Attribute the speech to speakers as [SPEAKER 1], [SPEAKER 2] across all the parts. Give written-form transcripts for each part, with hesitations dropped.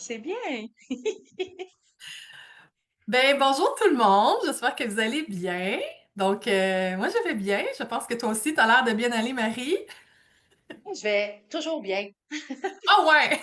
[SPEAKER 1] c'est bien.
[SPEAKER 2] Ben, bonjour tout le monde, j'espère que vous allez bien. Moi je vais bien, je pense que toi aussi tu as l'air de bien aller, Marie.
[SPEAKER 1] Je vais toujours bien.
[SPEAKER 2] Ah ouais,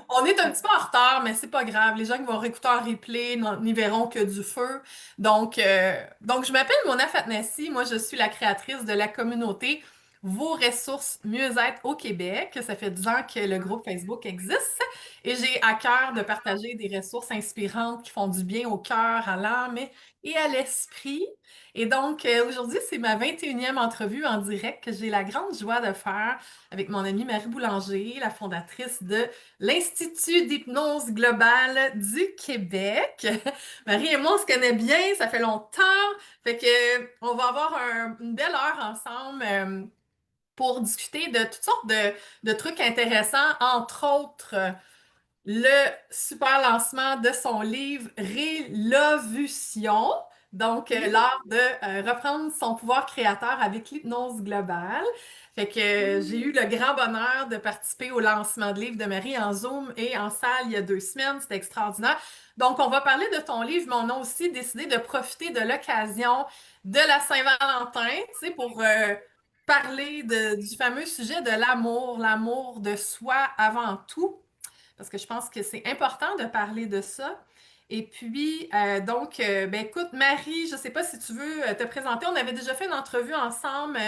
[SPEAKER 2] on est un petit peu en retard, mais c'est pas grave, les gens qui vont réécouter en replay n'y verront que du feu. Je m'appelle Mona Fatnassi, moi je suis la créatrice de la communauté Vos ressources mieux-être au Québec. Ça fait 10 ans que le groupe Facebook existe et j'ai à cœur de partager des ressources inspirantes qui font du bien au cœur, à l'âme et à l'esprit. Aujourd'hui, c'est ma 21e entrevue en direct que j'ai la grande joie de faire avec mon amie Marie Boulanger, la fondatrice de l'Institut d'hypnose globale du Québec. Marie et moi, on se connaît bien, ça fait longtemps. On va avoir une belle heure ensemble pour discuter de toutes sortes de trucs intéressants, entre autres le super lancement de son livre Rélovution. L'art de reprendre son pouvoir créateur avec l'hypnose globale. J'ai eu le grand bonheur de participer au lancement de livre de Marie en Zoom et en salle il y a 2 semaines. C'était extraordinaire. Donc, on va parler de ton livre, mais on a aussi décidé de profiter de l'occasion de la Saint-Valentin, tu sais, pour parler du fameux sujet de l'amour, l'amour de soi avant tout parce que je pense que c'est important de parler de ça. Ben écoute, Marie, je ne sais pas si tu veux te présenter. On avait déjà fait une entrevue ensemble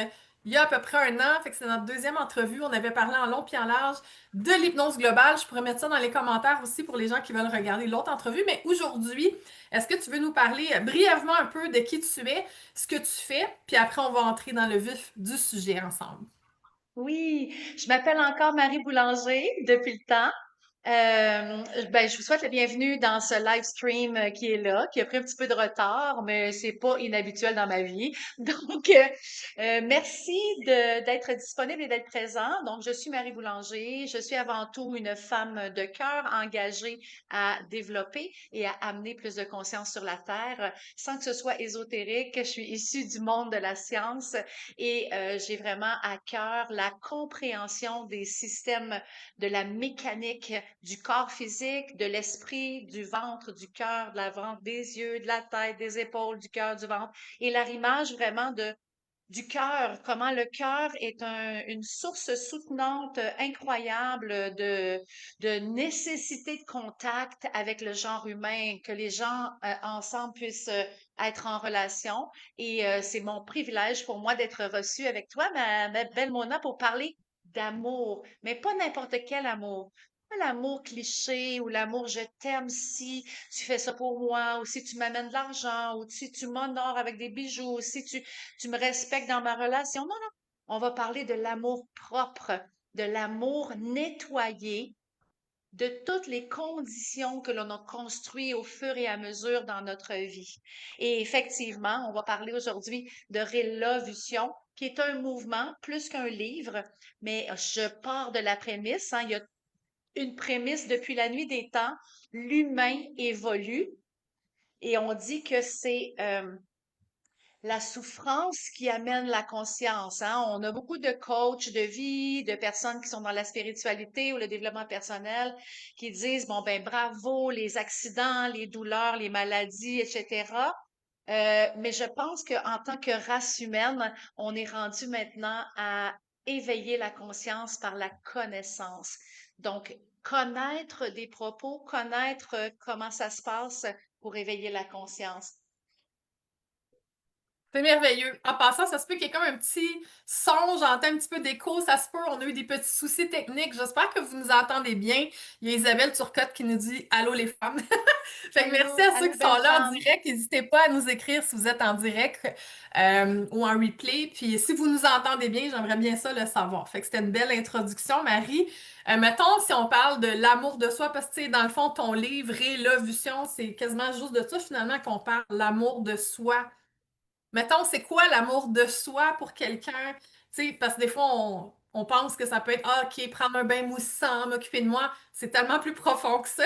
[SPEAKER 2] il y a à peu près un an, fait que c'est notre deuxième entrevue. On avait parlé en long puis en large de l'hypnose globale. Je pourrais mettre ça dans les commentaires aussi pour les gens qui veulent regarder l'autre entrevue. Mais aujourd'hui, est-ce que tu veux nous parler brièvement un peu de qui tu es, ce que tu fais, puis après on va entrer dans le vif du sujet ensemble.
[SPEAKER 1] Oui, je m'appelle encore Marie Boulanger depuis le temps. Je vous souhaite la bienvenue dans ce live stream qui est là, qui a pris un petit peu de retard, mais c'est pas inhabituel dans ma vie. Merci d'être disponible et d'être présent. Donc, je suis Marie Boulanger. Je suis avant tout une femme de cœur engagée à développer et à amener plus de conscience sur la Terre, sans que ce soit ésotérique. Je suis issue du monde de la science et j'ai vraiment à cœur la compréhension des systèmes de la mécanique du corps physique, de l'esprit, du ventre, du cœur, de la ventre, des yeux, de la tête, des épaules, du cœur, du ventre, et l'arrimage vraiment du cœur, comment le cœur est une source soutenante incroyable de nécessité de contact avec le genre humain, que les gens ensemble puissent être en relation. Et c'est mon privilège pour moi d'être reçue avec toi, ma belle Mona, pour parler d'amour, mais pas n'importe quel amour. Pas l'amour cliché ou l'amour je t'aime si tu fais ça pour moi, ou si tu m'amènes de l'argent, ou si tu m'honores avec des bijoux, ou si tu me respectes dans ma relation. Non, non. On va parler de l'amour propre, de l'amour nettoyé, de toutes les conditions que l'on a construites au fur et à mesure dans notre vie. Et effectivement, on va parler aujourd'hui de Rélovution, qui est un mouvement plus qu'un livre, mais je pars de la prémisse, hein, il y a une prémisse depuis la nuit des temps, l'humain évolue et on dit que c'est la souffrance qui amène la conscience, hein. On a beaucoup de coachs de vie, de personnes qui sont dans la spiritualité ou le développement personnel, qui disent, bon, ben, bravo, les accidents, les douleurs, les maladies, etc. Mais je pense qu'en tant que race humaine, on est rendu maintenant à éveiller la conscience par la connaissance. Donc, connaître des propos, connaître comment ça se passe pour éveiller la conscience.
[SPEAKER 2] C'est merveilleux. En passant, ça se peut qu'il y ait comme un petit son, j'entends un petit peu d'écho, ça se peut, on a eu des petits soucis techniques. J'espère que vous nous entendez bien. Il y a Isabelle Turcotte qui nous dit Allô les femmes. Fait que merci
[SPEAKER 1] Allô,
[SPEAKER 2] à ceux
[SPEAKER 1] allô,
[SPEAKER 2] qui sont
[SPEAKER 1] belle
[SPEAKER 2] là en
[SPEAKER 1] femme.
[SPEAKER 2] direct. N'hésitez pas à nous écrire si vous êtes en direct ou en replay. Puis si vous nous entendez bien, j'aimerais bien ça le savoir. Fait que c'était une belle introduction, Marie. Mettons, si on parle de l'amour de soi, parce que tu sais, dans le fond, ton livre et l'ovulsion, c'est quasiment juste de ça finalement qu'on parle, l'amour de soi. Mettons, c'est quoi l'amour de soi pour quelqu'un? Tu sais, parce que des fois, on pense que ça peut être, ah, OK, prendre un bain moussant, m'occuper de moi. C'est tellement plus profond que ça.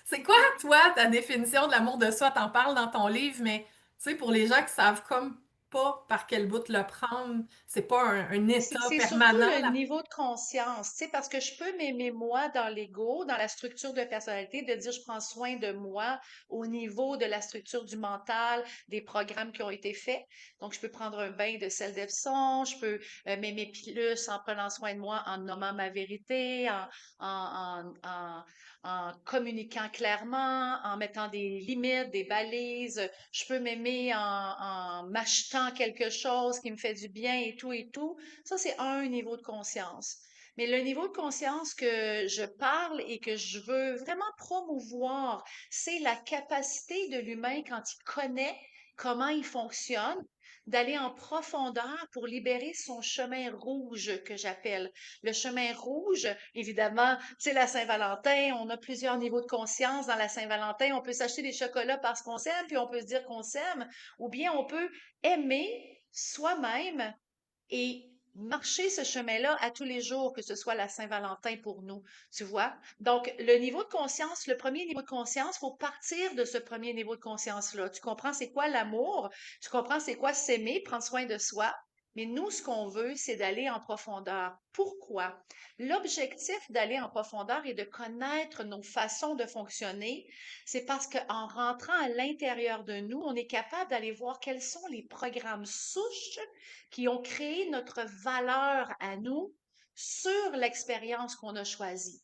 [SPEAKER 2] C'est quoi, toi, ta définition de l'amour de soi? T'en parles dans ton livre, mais tu sais, pour les gens qui savent comme pas par quel bout le prendre. C'est pas un état
[SPEAKER 1] C'est surtout
[SPEAKER 2] permanent,
[SPEAKER 1] le
[SPEAKER 2] là.
[SPEAKER 1] niveau de conscience, tu sais, parce que je peux m'aimer moi dans l'ego, dans la structure de personnalité, de dire je prends soin de moi au niveau de la structure du mental, des programmes qui ont été faits. Donc, je peux prendre un bain de sel d'Epsom, je peux m'aimer plus en prenant soin de moi, en nommant ma vérité, en communiquant clairement, en mettant des limites, des balises. Je peux m'aimer en m'achetant quelque chose qui me fait du bien et tout et tout. Ça, c'est un niveau de conscience. Mais le niveau de conscience que je parle et que je veux vraiment promouvoir, c'est la capacité de l'humain quand il connaît comment il fonctionne, d'aller en profondeur pour libérer son chemin rouge que j'appelle. Le chemin rouge, évidemment, c'est la Saint-Valentin. On a plusieurs niveaux de conscience dans la Saint-Valentin. On peut s'acheter des chocolats parce qu'on s'aime, puis on peut se dire qu'on s'aime, ou bien on peut aimer soi-même et marcher ce chemin-là à tous les jours, que ce soit la Saint-Valentin pour nous, tu vois. Donc, le niveau de conscience, le premier niveau de conscience, faut partir de ce premier niveau de conscience-là. Tu comprends c'est quoi l'amour, tu comprends c'est quoi s'aimer, prendre soin de soi. Mais nous, ce qu'on veut, c'est d'aller en profondeur. Pourquoi? L'objectif d'aller en profondeur et de connaître nos façons de fonctionner, c'est parce qu'en rentrant à l'intérieur de nous, on est capable d'aller voir quels sont les programmes souches qui ont créé notre valeur à nous sur l'expérience qu'on a choisie.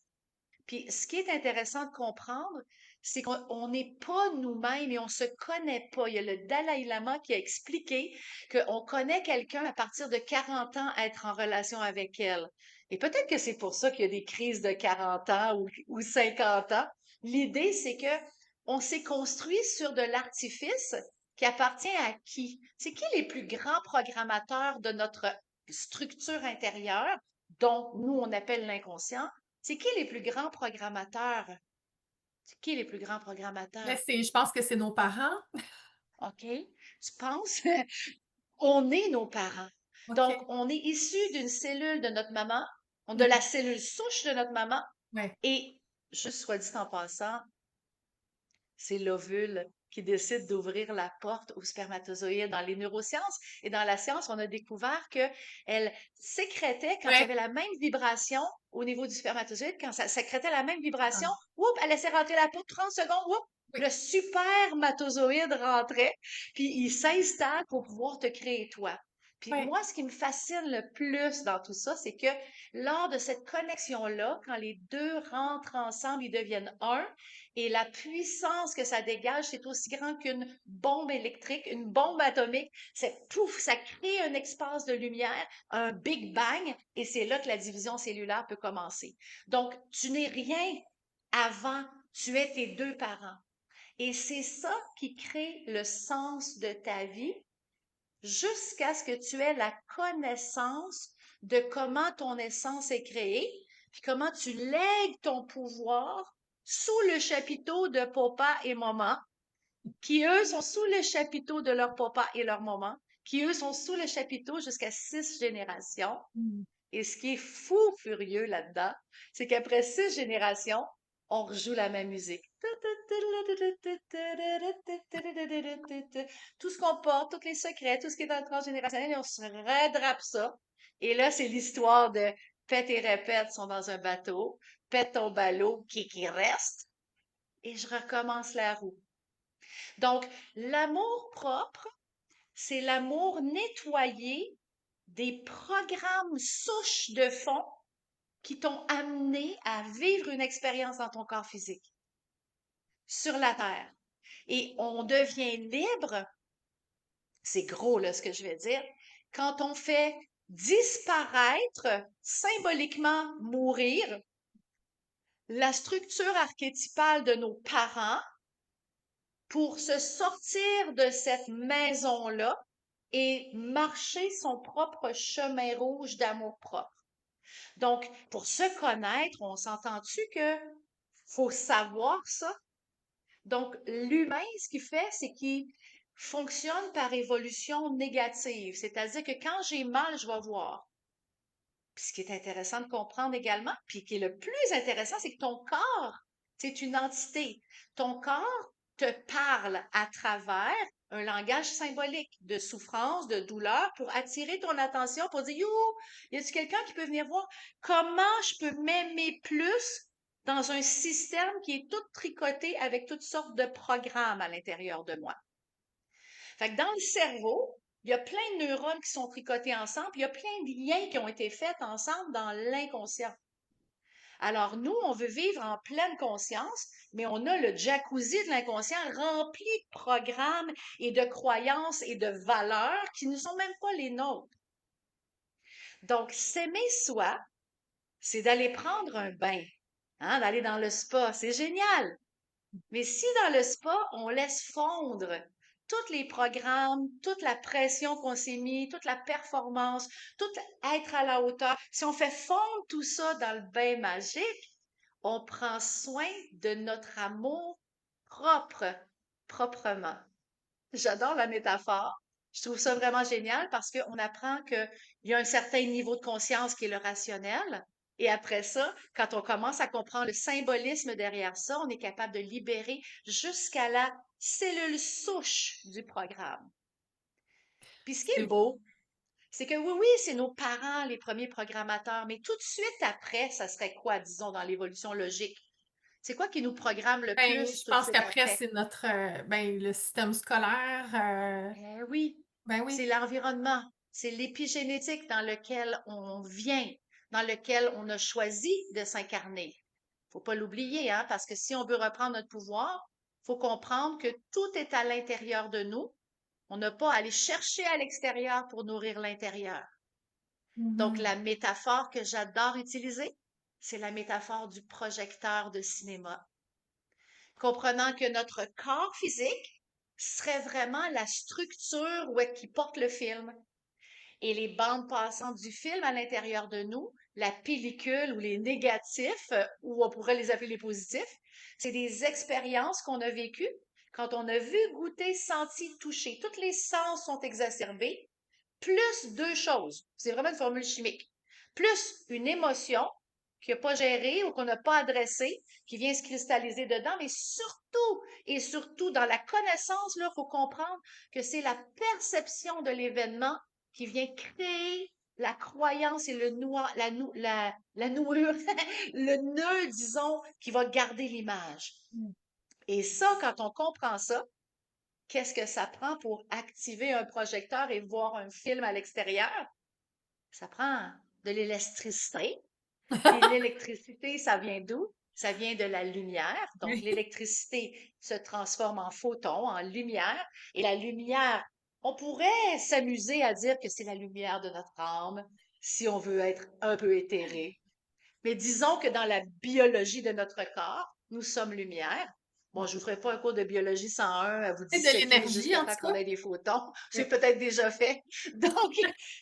[SPEAKER 1] Puis, ce qui est intéressant de comprendre, c'est qu'on n'est pas nous-mêmes et on se connaît pas. Il y a le Dalai Lama qui a expliqué qu'on connaît quelqu'un à partir de 40 ans à être en relation avec elle. Et peut-être que c'est pour ça qu'il y a des crises de 40 ans ou 50 ans. L'idée, c'est que on s'est construit sur de l'artifice qui appartient à qui? C'est qui les plus grands programmateurs de notre structure intérieure, dont nous, on appelle l'inconscient? C'est qui les plus grands programmateurs? C'est qui les plus grands
[SPEAKER 2] Mais
[SPEAKER 1] programmateurs?
[SPEAKER 2] je pense que c'est nos parents.
[SPEAKER 1] OK? Tu penses? On est nos parents. Donc,
[SPEAKER 2] OK.
[SPEAKER 1] on est issu d'une cellule de notre maman, de la
[SPEAKER 2] Mhm.
[SPEAKER 1] cellule souche de notre maman,
[SPEAKER 2] Ouais.
[SPEAKER 1] et, juste soit dit en passant, c'est l'ovule qui décide d'ouvrir la porte au spermatozoïde. Dans les neurosciences et dans la science, on a découvert qu'elle sécrétait, quand il y
[SPEAKER 2] Ouais.
[SPEAKER 1] avait la même vibration au niveau du spermatozoïde, quand ça sécrétait la même vibration,
[SPEAKER 2] Ah,
[SPEAKER 1] oups, elle laissait rentrer la peau 30 secondes, oups,
[SPEAKER 2] oui.
[SPEAKER 1] le supermatozoïde rentrait, puis il s'installe pour pouvoir te créer toi. Puis
[SPEAKER 2] Ouais.
[SPEAKER 1] moi, ce qui me fascine le plus dans tout ça, c'est que lors de cette connexion-là, quand les deux rentrent ensemble, ils deviennent un, et la puissance que ça dégage, c'est aussi grand qu'une bombe électrique, une bombe atomique. C'est pouf, ça crée un espace de lumière, un Big Bang, et c'est là que la division cellulaire peut commencer. Donc, tu n'es rien avant, tu es tes deux parents. Et c'est ça qui crée le sens de ta vie jusqu'à ce que tu aies la connaissance de comment ton essence est créée, puis comment tu lègues ton pouvoir sous le chapiteau de papa et maman, qui eux sont sous le chapiteau de leur papa et leur maman, qui eux sont sous le chapiteau jusqu'à 6 générations.
[SPEAKER 2] Mm.
[SPEAKER 1] Et ce qui est fou furieux là-dedans, c'est qu'après 6 générations, on rejoue la même musique. Tout ce qu'on porte, tous les secrets, tout ce qui est dans le transgénérationnel, et on se redrape ça. Et là, c'est l'histoire de pète et répète sont dans un bateau, pète ton ballot qui reste, et je recommence la roue. Donc, l'amour propre, c'est l'amour nettoyé des programmes souches de fond qui t'ont amené à vivre une expérience dans ton corps physique, sur la Terre. Et on devient libre, c'est gros là ce que je vais dire, quand on fait disparaître, symboliquement mourir, la structure archétypale de nos parents pour se sortir de cette maison-là et marcher son propre chemin rouge d'amour propre. Donc, pour se connaître, on s'entend-tu que faut savoir ça? Donc, l'humain, ce qu'il fait, c'est qu'il fonctionne par évolution négative. C'est-à-dire que quand j'ai mal, je vais voir. Puis ce qui est intéressant de comprendre également, puis qui est le plus intéressant, c'est que ton corps, c'est une entité. Ton corps te parle à travers un langage symbolique de souffrance, de douleur pour attirer ton attention, pour dire, yo, y a-t-il quelqu'un qui peut venir voir comment je peux m'aimer plus dans un système qui est tout tricoté avec toutes sortes de programmes à l'intérieur de moi? Fait que dans le cerveau, il y a plein de neurones qui sont tricotés ensemble, puis il y a plein de liens qui ont été faits ensemble dans l'inconscient. Alors, nous, on veut vivre en pleine conscience, mais on a le jacuzzi de l'inconscient rempli de programmes et de croyances et de valeurs qui ne sont même pas les nôtres. Donc, s'aimer soi, c'est d'aller prendre un bain, hein, d'aller dans le spa. C'est génial. Mais si dans le spa, on laisse fondre tous les programmes, toute la pression qu'on s'est mis, toute la performance, tout être à la hauteur, si on fait fondre tout ça dans le bain magique, on prend soin de notre amour propre, proprement. J'adore la métaphore. Je trouve ça vraiment génial parce qu'on apprend qu'il y a un certain niveau de conscience qui est le rationnel. Et après ça, quand on commence à comprendre le symbolisme derrière ça, on est capable de libérer jusqu'à la cellule souche du programme. Puis ce qui est
[SPEAKER 2] C'est
[SPEAKER 1] beau, c'est que oui, oui, c'est nos parents les premiers programmateurs, mais tout de suite après, ça serait quoi, disons, dans l'évolution logique? C'est quoi qui nous programme le
[SPEAKER 2] Ben,
[SPEAKER 1] plus
[SPEAKER 2] je
[SPEAKER 1] tout de
[SPEAKER 2] pense
[SPEAKER 1] suite
[SPEAKER 2] qu'après,
[SPEAKER 1] après?
[SPEAKER 2] c'est notre ben, le système scolaire.
[SPEAKER 1] Eh oui,
[SPEAKER 2] Ben
[SPEAKER 1] c'est
[SPEAKER 2] oui.
[SPEAKER 1] l'environnement, c'est l'épigénétique dans lequel on vient, dans lequel on a choisi de s'incarner. Faut pas l'oublier, hein, parce que si on veut reprendre notre pouvoir, faut comprendre que tout est à l'intérieur de nous. On n'a pas à aller chercher à l'extérieur pour nourrir l'intérieur. Donc,
[SPEAKER 2] Mhm.
[SPEAKER 1] la métaphore que j'adore utiliser, c'est la métaphore du projecteur de cinéma. Comprenant que notre corps physique serait vraiment la structure qui porte le film et les bandes passantes du film à l'intérieur de nous, la pellicule ou les négatifs, ou on pourrait les appeler les positifs, c'est des expériences qu'on a vécues quand on a vu, goûté, senti, touché. Tous les sens sont exacerbés, plus deux choses. C'est vraiment une formule chimique. Plus une émotion qui n'a pas gérée ou qu'on n'a pas adressée, qui vient se cristalliser dedans, mais surtout et surtout dans la connaissance, là, il faut comprendre que c'est la perception de l'événement qui vient créer la croyance et la nouure, le nœud, disons, qui va garder l'image. Et ça, quand on comprend ça, qu'est-ce que ça prend pour activer un projecteur et voir un film à l'extérieur? Ça prend de l'électricité. Puis l'électricité, ça vient d'où? Ça vient de la lumière. Donc,
[SPEAKER 2] Oui.
[SPEAKER 1] l'électricité se transforme en photons, en lumière. Et la lumière, on pourrait s'amuser à dire que c'est la lumière de notre âme, si on veut être un peu éthéré. Mais disons que dans la biologie de notre corps, nous sommes lumière. Bon, je vous ferai pas un cours de biologie 101 à vous
[SPEAKER 2] C'est de
[SPEAKER 1] disséquer
[SPEAKER 2] l'énergie,
[SPEAKER 1] jusqu'à
[SPEAKER 2] en
[SPEAKER 1] temps
[SPEAKER 2] tout
[SPEAKER 1] qu'on
[SPEAKER 2] cas.
[SPEAKER 1] ait des photons.
[SPEAKER 2] Oui.
[SPEAKER 1] C'est peut-être déjà fait. Donc,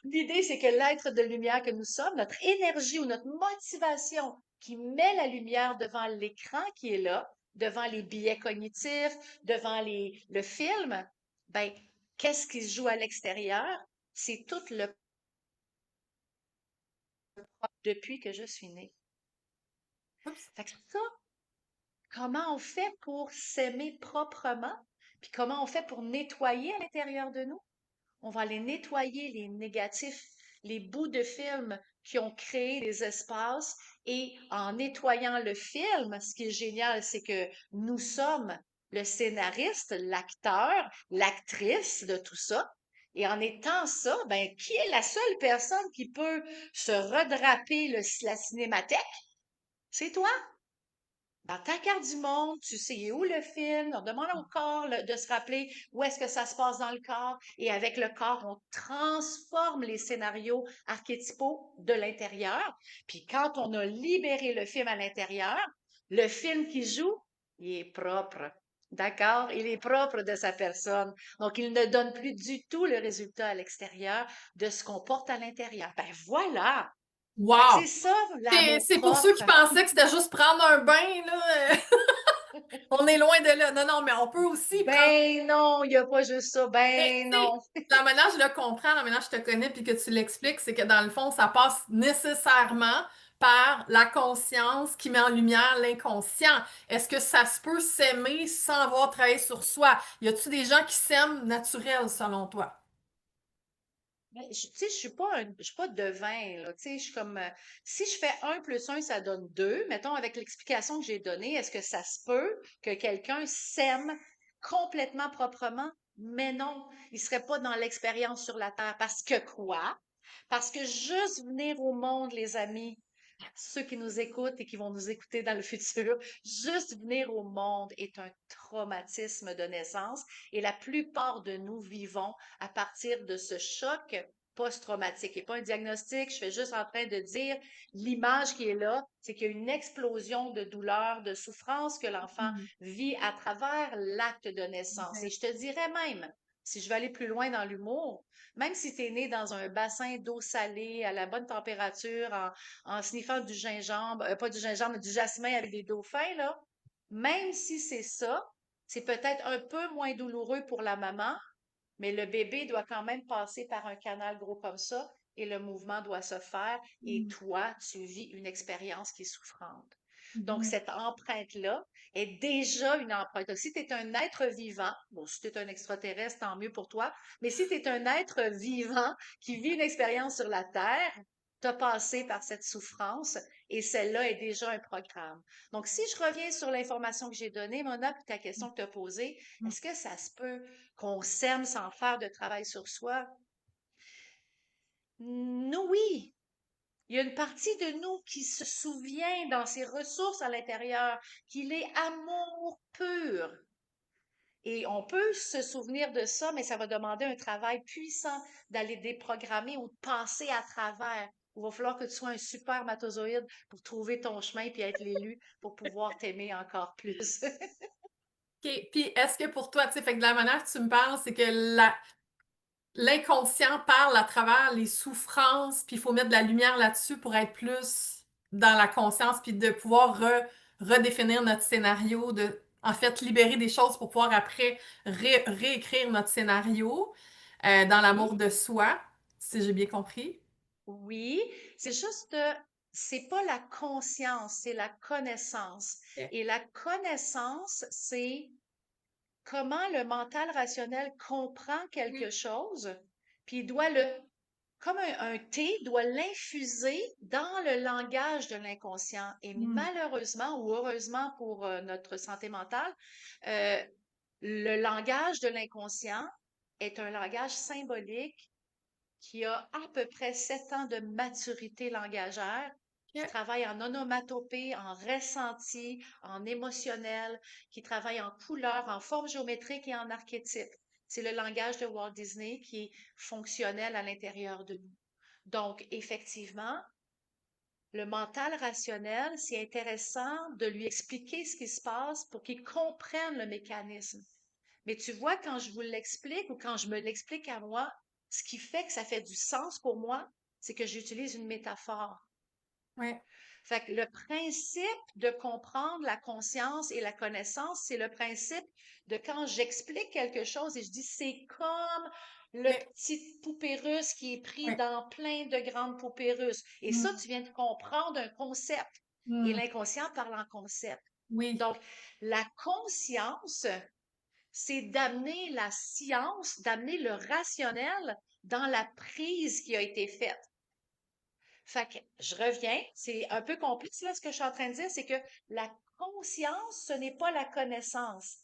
[SPEAKER 1] l'idée, c'est que l'être de lumière que nous sommes, notre énergie ou notre motivation qui met la lumière devant l'écran qui est là, devant les biais cognitifs, devant le film, ben, qu'est-ce qui se joue à l'extérieur? C'est tout le depuis que je suis née.
[SPEAKER 2] Oups.
[SPEAKER 1] Fait que ça, comment on fait pour s'aimer proprement? Puis comment on fait pour nettoyer à l'intérieur de nous? On va aller nettoyer les négatifs, les bouts de film qui ont créé des espaces. Et en nettoyant le film, ce qui est génial, c'est que nous sommes le scénariste, l'acteur, l'actrice de tout ça. Et en étant ça, ben, qui est la seule personne qui peut se redraper la cinémathèque? C'est toi. Dans ta carte du monde, tu sais où le film, on demande au corps de se rappeler où est-ce que ça se passe dans le corps, et avec le corps, on transforme les scénarios archétypaux de l'intérieur. Puis quand on a libéré le film à l'intérieur, le film qui joue, il est propre. D'accord? Il est propre de sa personne. Donc, il ne donne plus du tout le résultat à l'extérieur de ce qu'on porte à l'intérieur. Ben voilà! Fait que c'est
[SPEAKER 2] Wow!
[SPEAKER 1] ça, l'amour
[SPEAKER 2] C'est pour ceux qui
[SPEAKER 1] propre.
[SPEAKER 2] pensaient que c'était juste prendre un bain, là. On est loin de là. Non, non, mais on peut aussi prendre.
[SPEAKER 1] Ben non, il n'y a pas juste ça.
[SPEAKER 2] Mais,
[SPEAKER 1] Ben
[SPEAKER 2] tu sais,
[SPEAKER 1] non.
[SPEAKER 2] la manière je le comprends, la manière je te connais puis que tu l'expliques, c'est que dans le fond, ça passe nécessairement par la conscience qui met en lumière l'inconscient. Est-ce que ça se peut s'aimer sans avoir travaillé sur soi? Y a-tu des gens qui s'aiment naturels selon toi?
[SPEAKER 1] Mais tu sais, je suis pas devin, là. Tu sais, je suis comme, si je fais un plus un, ça donne deux. Mettons, avec l'explication que j'ai donnée, est-ce que ça se peut que quelqu'un s'aime complètement proprement? Mais non, il serait pas dans l'expérience sur la Terre. Parce que quoi? Parce que juste venir au monde, les amis, ceux qui nous écoutent et qui vont nous écouter dans le futur, juste venir au monde est un traumatisme de naissance et la plupart de nous vivons à partir de ce choc post-traumatique. Et pas un diagnostic, je suis juste en train de dire l'image qui est là, c'est qu'il y a une explosion de douleur, de souffrance que l'enfant
[SPEAKER 2] Mhm.
[SPEAKER 1] vit à travers l'acte de naissance. Et
[SPEAKER 2] Exact.
[SPEAKER 1] je te dirais même, si je vais aller plus loin dans l'humour, même si tu es né dans un bassin d'eau salée à la bonne température, en sniffant du gingembre, pas du gingembre, mais du jasmin avec des dauphins, là, même si c'est ça, c'est peut-être un peu moins douloureux pour la maman, mais le bébé doit quand même passer par un canal gros comme ça et le mouvement doit se faire et
[SPEAKER 2] Mhm.
[SPEAKER 1] toi, tu vis une expérience qui est souffrante. Donc,
[SPEAKER 2] Mhm.
[SPEAKER 1] cette empreinte-là est déjà une empreinte. Donc, si tu es un être vivant, bon, si tu es un extraterrestre, tant mieux pour toi, mais si tu es un être vivant qui vit une expérience sur la Terre, tu as passé par cette souffrance et celle-là est déjà un programme. Donc, si je reviens sur l'information que j'ai donnée, Mona, puis ta question que tu as posée,
[SPEAKER 2] Mhm.
[SPEAKER 1] est-ce que ça se peut qu'on s'aime sans faire de travail sur soi? Nous, oui. Il y a une partie de nous qui se souvient dans ses ressources à l'intérieur qu'il est amour pur. Et on peut se souvenir de ça, mais ça va demander un travail puissant d'aller déprogrammer ou de passer à travers. Il va falloir que tu sois un super matozoïde pour trouver ton chemin puis être l'élu pour pouvoir t'aimer encore plus.
[SPEAKER 2] OK. Puis est-ce que pour toi, tu sais, fait que de la manière que tu me parles, c'est que l'inconscient parle à travers les souffrances, puis il faut mettre de la lumière là-dessus pour être plus dans la conscience, puis de pouvoir redéfinir notre scénario, en fait, libérer des choses pour pouvoir après réécrire notre scénario dans l'amour
[SPEAKER 1] Oui,
[SPEAKER 2] de soi, si j'ai bien compris.
[SPEAKER 1] oui, c'est juste, c'est pas la conscience, c'est la connaissance.
[SPEAKER 2] OK.
[SPEAKER 1] Et la connaissance, c'est comment le mental rationnel comprend quelque
[SPEAKER 2] Oui.
[SPEAKER 1] chose, puis il doit comme un thé, doit l'infuser dans le langage de l'inconscient. Et
[SPEAKER 2] Hmm.
[SPEAKER 1] malheureusement ou heureusement pour notre santé mentale, euh, le langage de l'inconscient est un langage symbolique qui a à peu près 7 ans de maturité langagère, qui
[SPEAKER 2] OK.
[SPEAKER 1] travaille en onomatopée, en ressenti, en émotionnel, qui travaille en couleurs, en forme géométrique et en archétype. C'est le langage de Walt Disney qui est fonctionnel à l'intérieur de nous. Donc, effectivement, le mental rationnel, c'est intéressant de lui expliquer ce qui se passe pour qu'il comprenne le mécanisme. Mais tu vois, quand je vous l'explique ou quand je me l'explique à moi, ce qui fait que ça fait du sens pour moi, c'est que j'utilise une métaphore.
[SPEAKER 2] Ouais.
[SPEAKER 1] Fait que le principe de comprendre la conscience et la connaissance, c'est le principe de quand j'explique quelque chose et je dis c'est comme le
[SPEAKER 2] OK.
[SPEAKER 1] petit poupée russe qui est pris
[SPEAKER 2] Ouais.
[SPEAKER 1] dans plein de grandes poupées russes. Et ça,
[SPEAKER 2] Hmm.
[SPEAKER 1] tu viens de comprendre un concept. Et
[SPEAKER 2] Hmm.
[SPEAKER 1] l'inconscient parle en concept.
[SPEAKER 2] Oui.
[SPEAKER 1] Donc, la conscience, c'est d'amener la science, d'amener le rationnel dans la prise qui a été faite. Fait que je reviens, c'est un peu complexe là ce que je suis en train de dire, c'est que la conscience, ce n'est pas la connaissance.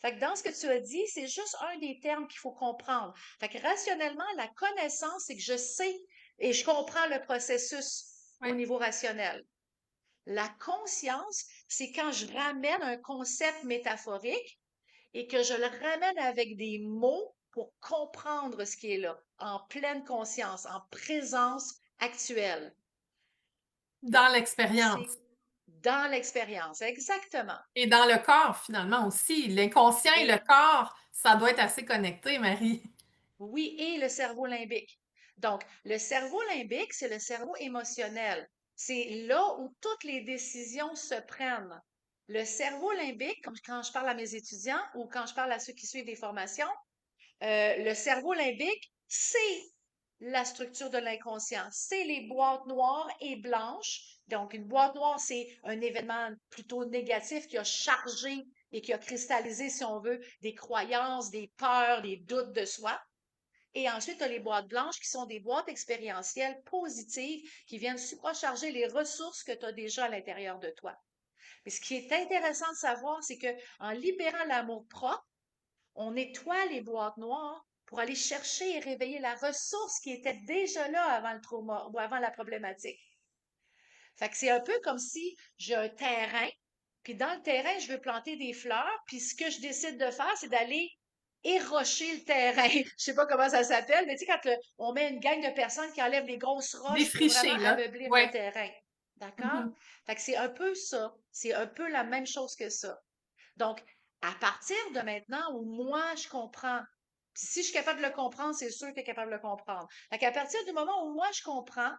[SPEAKER 1] Fait que dans ce que tu as dit, c'est juste un des termes qu'il faut comprendre. Fait que rationnellement, la connaissance, c'est que je sais et je comprends le processus au
[SPEAKER 2] Ouais.
[SPEAKER 1] niveau rationnel. La conscience, c'est quand je ramène un concept métaphorique et que je le ramène avec des mots pour comprendre ce qui est là, en pleine conscience, en présence actuelle.
[SPEAKER 2] Dans
[SPEAKER 1] C'est
[SPEAKER 2] l'expérience.
[SPEAKER 1] dans l'expérience, exactement.
[SPEAKER 2] Et dans le corps, finalement, aussi. L'inconscient et le
[SPEAKER 1] Et
[SPEAKER 2] corps, ça doit être assez connecté, Marie.
[SPEAKER 1] oui, et le cerveau limbique. Donc, le cerveau limbique, c'est le cerveau émotionnel. C'est là où toutes les décisions se prennent. Le cerveau limbique, comme quand je parle à mes étudiants ou quand je parle à ceux qui suivent des formations, le cerveau limbique, c'est la structure de l'inconscient. C'est les boîtes noires et blanches. Donc, une boîte noire, c'est un événement plutôt négatif qui a chargé et qui a cristallisé, si on veut, des croyances, des peurs, des doutes de soi. Et ensuite, tu as les boîtes blanches qui sont des boîtes expérientielles positives qui viennent supercharger les ressources que tu as déjà à l'intérieur de toi. Mais ce qui est intéressant de savoir, c'est que en libérant l'amour propre, on nettoie les boîtes noires pour aller chercher et réveiller la ressource qui était déjà là avant le trauma ou avant la problématique. Fait que c'est un peu comme si j'ai un terrain, puis dans le terrain, je veux planter des fleurs, puis ce que je décide de faire, c'est d'aller érocher le terrain. Je sais pas comment ça s'appelle, mais tu sais, quand on met une gang de personnes qui enlèvent les grosses roches pour vraiment
[SPEAKER 2] Défriché, là.
[SPEAKER 1] ameublir le
[SPEAKER 2] Ouais.
[SPEAKER 1] terrain. D'accord?
[SPEAKER 2] Mhm.
[SPEAKER 1] Fait que c'est un peu ça. C'est un peu la même chose que ça. Donc, à partir de maintenant où moi, je comprends, puis si je suis capable de le comprendre, c'est sûr que tu es capable de le comprendre. Fait qu'à partir du moment où moi, je comprends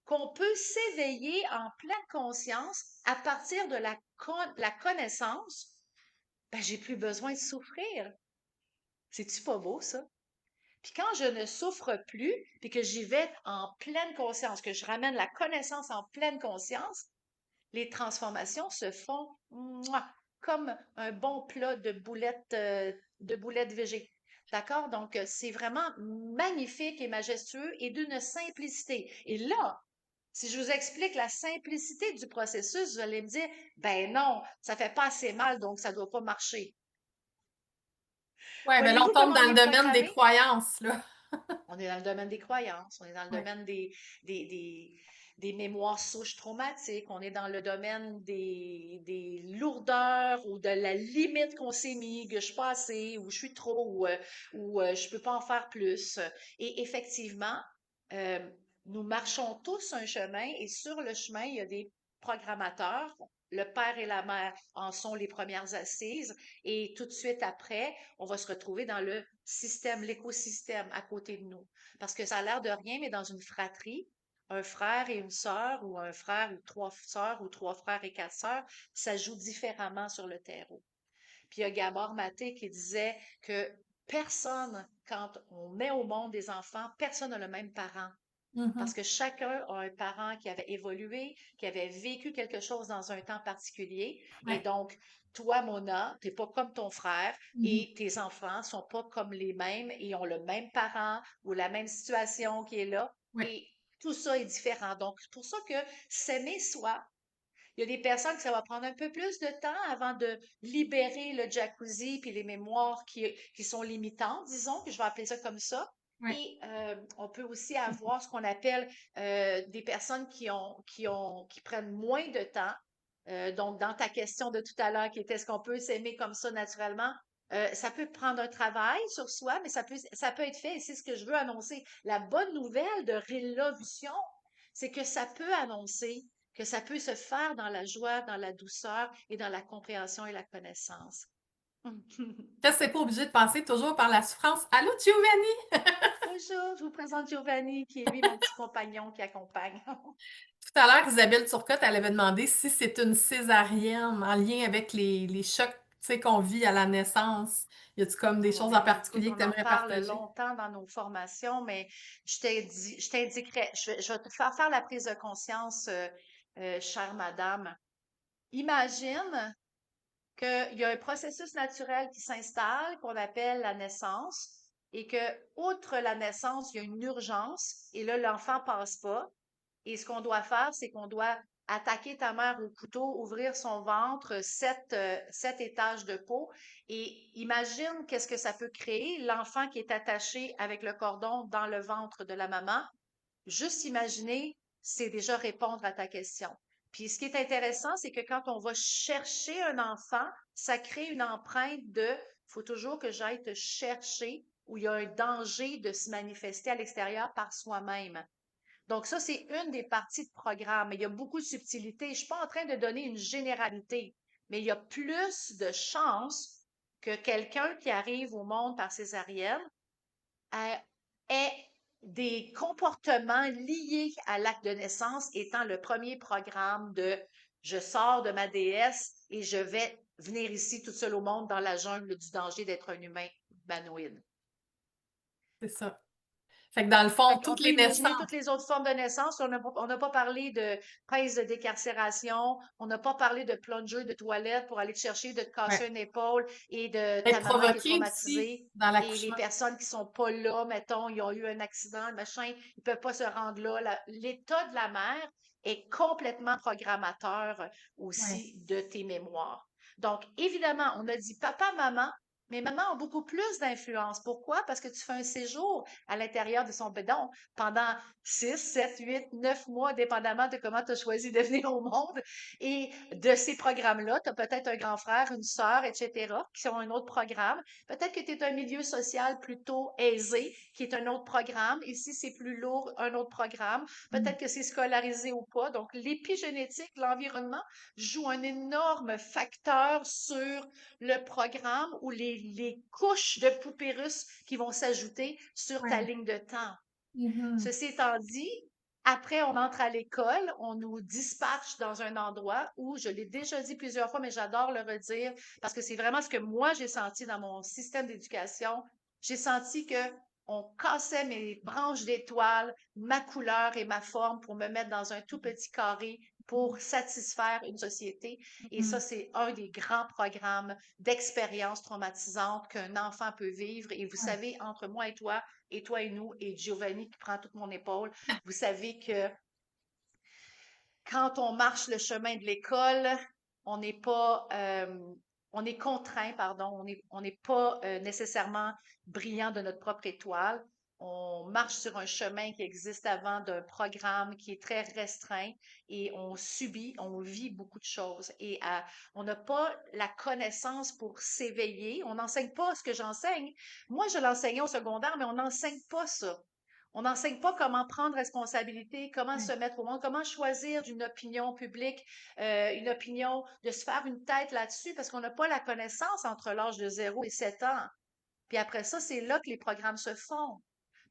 [SPEAKER 1] qu'on peut s'éveiller en pleine conscience à partir de la connaissance, ben, j'ai plus besoin de souffrir. C'est-tu pas beau, ça? Puis quand je ne souffre plus, puis que j'y vais en pleine conscience, que je ramène la connaissance en pleine conscience, les transformations se font mouah, comme un bon plat de boulettes végé. D'accord? Donc, c'est vraiment magnifique et majestueux et d'une simplicité. Et là, si je vous explique la simplicité du processus, vous allez me dire, ben non, ça fait pas assez mal, donc ça doit pas marcher.
[SPEAKER 2] Ouais, ben là, on
[SPEAKER 1] Voyez-vous
[SPEAKER 2] tombe
[SPEAKER 1] comment
[SPEAKER 2] dans
[SPEAKER 1] on
[SPEAKER 2] le
[SPEAKER 1] est
[SPEAKER 2] domaine des
[SPEAKER 1] programmé?
[SPEAKER 2] croyances, là.
[SPEAKER 1] On est dans le domaine des croyances, on est dans le
[SPEAKER 2] Ouais.
[SPEAKER 1] domaine des, des, des mémoires souches traumatiques, on est dans le domaine des lourdeurs ou de la limite qu'on s'est mis, que je suis pas assez, ou je suis trop, ou je peux pas en faire plus. Et effectivement, euh, nous marchons tous un chemin et sur le chemin, il y a des programmateurs. Le père et la mère en sont les premières assises et tout de suite après, on va se retrouver dans le système, l'écosystème à côté de nous. Parce que ça a l'air de rien, mais dans une fratrie, un frère et une sœur, ou un frère ou trois sœurs, ou trois frères et quatre sœurs, ça joue différemment sur le terreau. Puis il y a Gabor Maté qui disait que personne, quand on met au monde des enfants, personne n'a le même parent. Parce
[SPEAKER 2] Mhm.
[SPEAKER 1] que chacun a un parent qui avait évolué, qui avait vécu quelque chose dans un temps particulier. Et
[SPEAKER 2] Ouais.
[SPEAKER 1] donc, toi, Mona, t'es pas comme ton frère
[SPEAKER 2] Mhm.
[SPEAKER 1] et tes enfants sont pas comme les mêmes et ont le même parent ou la même situation qui est là.
[SPEAKER 2] Ouais.
[SPEAKER 1] Et tout ça est différent. Donc, c'est pour ça que s'aimer soi, il y a des personnes que ça va prendre un peu plus de temps avant de libérer le jacuzzi puis les mémoires qui sont limitantes, disons, que je vais appeler ça comme ça.
[SPEAKER 2] Ouais.
[SPEAKER 1] Et on peut aussi avoir ce qu'on appelle des personnes qui prennent moins de temps. Donc, dans ta question de tout à l'heure, qui était est-ce qu'on peut s'aimer comme ça naturellement? Ça peut prendre un travail sur soi, mais ça peut être fait. Et c'est ce que je veux annoncer. La bonne nouvelle de Révolution, c'est que ça peut annoncer que ça peut se faire dans la joie, dans la douceur et dans la compréhension et la connaissance.
[SPEAKER 2] Ça, c'est pas obligé de passer toujours par la souffrance. Allô, Giovanni?
[SPEAKER 1] Bonjour, je vous présente Giovanni, qui est lui mon petit compagnon qui accompagne.
[SPEAKER 2] Tout à l'heure, Isabelle Turcotte, elle avait demandé si c'est une césarienne en lien avec les chocs, tu sais, qu'on vit à la naissance. Y a-tu comme des
[SPEAKER 1] Oh,
[SPEAKER 2] choses en
[SPEAKER 1] ben, écoute,
[SPEAKER 2] particulier que
[SPEAKER 1] on
[SPEAKER 2] tu
[SPEAKER 1] en
[SPEAKER 2] aimerais
[SPEAKER 1] parle
[SPEAKER 2] partager?
[SPEAKER 1] longtemps dans nos formations, mais je t'indiquerai, je vais te faire la prise de conscience, chère madame. Imagine qu'il y a un processus naturel qui s'installe, qu'on appelle la naissance, et que, outre la naissance, il y a une urgence, et là, l'enfant passe pas. Et ce qu'on doit faire, c'est qu'on doit attaquer ta mère au couteau, ouvrir son ventre, sept étages de peau, et imagine qu'est-ce que ça peut créer, l'enfant qui est attaché avec le cordon dans le ventre de la maman. Juste imaginer, c'est déjà répondre à ta question. Puis ce qui est intéressant, c'est que quand on va chercher un enfant, ça crée une empreinte de faut toujours que j'aille te chercher où il y a un danger de se manifester à l'extérieur par soi-même. Donc ça, c'est une des parties de programme. Il y a beaucoup de subtilités. Je ne suis pas en train de donner une généralité, mais il y a plus de chances que quelqu'un qui arrive au monde par césarienne euh, ait des comportements liés à l'acte de naissance étant le premier programme de je sors de ma déesse et je vais venir ici toute seule au monde dans la jungle du danger d'être un humain humanoïde.
[SPEAKER 2] C'est ça. Fait que dans le
[SPEAKER 1] Fait
[SPEAKER 2] fond,
[SPEAKER 1] qu'on
[SPEAKER 2] toutes
[SPEAKER 1] peut
[SPEAKER 2] les
[SPEAKER 1] imaginer
[SPEAKER 2] naissances.
[SPEAKER 1] toutes les autres formes de naissance. On n'a pas parlé de pince de décarcération. On n'a pas parlé de plunger de toilette pour aller te chercher, de te casser
[SPEAKER 2] Ouais.
[SPEAKER 1] une épaule et de ta
[SPEAKER 2] Être
[SPEAKER 1] maman qui est
[SPEAKER 2] provoqué aussi
[SPEAKER 1] traumatisée.
[SPEAKER 2] dans
[SPEAKER 1] Et les
[SPEAKER 2] l'accouchement.
[SPEAKER 1] personnes qui sont pas là, mettons, ils ont eu un accident, machin, ils peuvent pas se rendre là. L'état de la mère est complètement programmateur
[SPEAKER 2] Ouais.
[SPEAKER 1] aussi de tes mémoires. Donc, évidemment, on a dit papa, maman, mais maman a beaucoup plus d'influence. Pourquoi? Parce que tu fais un séjour à l'intérieur de son bedon pendant 6, 7, 8, 9 mois, dépendamment de comment tu as choisi de venir au monde. Et de ces programmes-là, tu as peut-être un grand frère, une sœur, etc., qui ont un autre programme. Peut-être que tu es un milieu social plutôt aisé, qui est un autre programme. Et si c'est plus lourd, un autre programme.
[SPEAKER 2] Mm.
[SPEAKER 1] Peut-être que c'est scolarisé ou pas. Donc, l'épigénétique, l'environnement, joue un énorme facteur sur le programme ou les couches de poupées russes qui vont s'ajouter sur ta
[SPEAKER 2] Ouais.
[SPEAKER 1] ligne de temps.
[SPEAKER 2] Mhm.
[SPEAKER 1] Ceci étant dit, après, on entre à l'école, on nous dispatche dans un endroit où, je l'ai déjà dit plusieurs fois, mais j'adore le redire parce que c'est vraiment ce que moi j'ai senti dans mon système d'éducation. J'ai senti que on cassait mes branches d'étoiles, ma couleur et ma forme pour me mettre dans un tout petit carré pour satisfaire une société. Et ça,
[SPEAKER 2] Mhm.
[SPEAKER 1] c'est un des grands programmes d'expérience traumatisante qu'un enfant peut vivre. Et vous
[SPEAKER 2] Ouais.
[SPEAKER 1] savez, entre moi et toi et nous, et Giovanni qui prend toute mon épaule, vous savez que quand on marche le chemin de l'école, on n'est pas, on est contraint, pardon, on n'est pas nécessairement brillant de notre propre étoile. On marche sur un chemin qui existe avant d'un programme qui est très restreint et on subit, on vit beaucoup de choses. Et on n'a pas la connaissance pour s'éveiller. On n'enseigne pas ce que j'enseigne. Moi, je l'enseignais au secondaire, mais on n'enseigne pas ça. On n'enseigne pas comment prendre responsabilité, comment se
[SPEAKER 2] Ouais.
[SPEAKER 1] mettre au monde, comment choisir d'une opinion publique, une opinion, de se faire une tête là-dessus, parce qu'on n'a pas la connaissance entre l'âge de 0 et 7 ans. Puis après ça, c'est là que les programmes se font.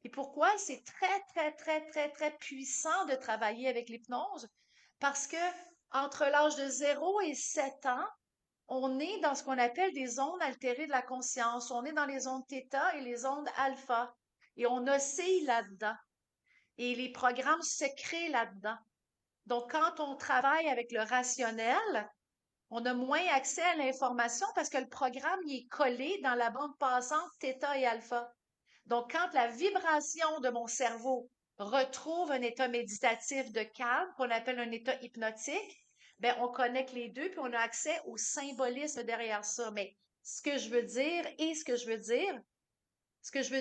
[SPEAKER 1] Et pourquoi c'est très, très, très, très, très puissant de travailler avec l'hypnose? Parce que entre l'âge de 0 et 7 ans, on est dans ce qu'on appelle des ondes altérées de la conscience. On est dans les ondes θ et les ondes alpha. Et on oscille là-dedans. Et les programmes se créent là-dedans. Donc, quand on travaille avec le rationnel, on a moins accès à l'information parce que le programme il est collé dans la bande passante θ et alpha. Donc, quand la vibration de mon cerveau retrouve un état méditatif de calme, qu'on appelle un état hypnotique, ben, on connecte les deux puis on a accès au symbolisme derrière ça. Mais ce que je veux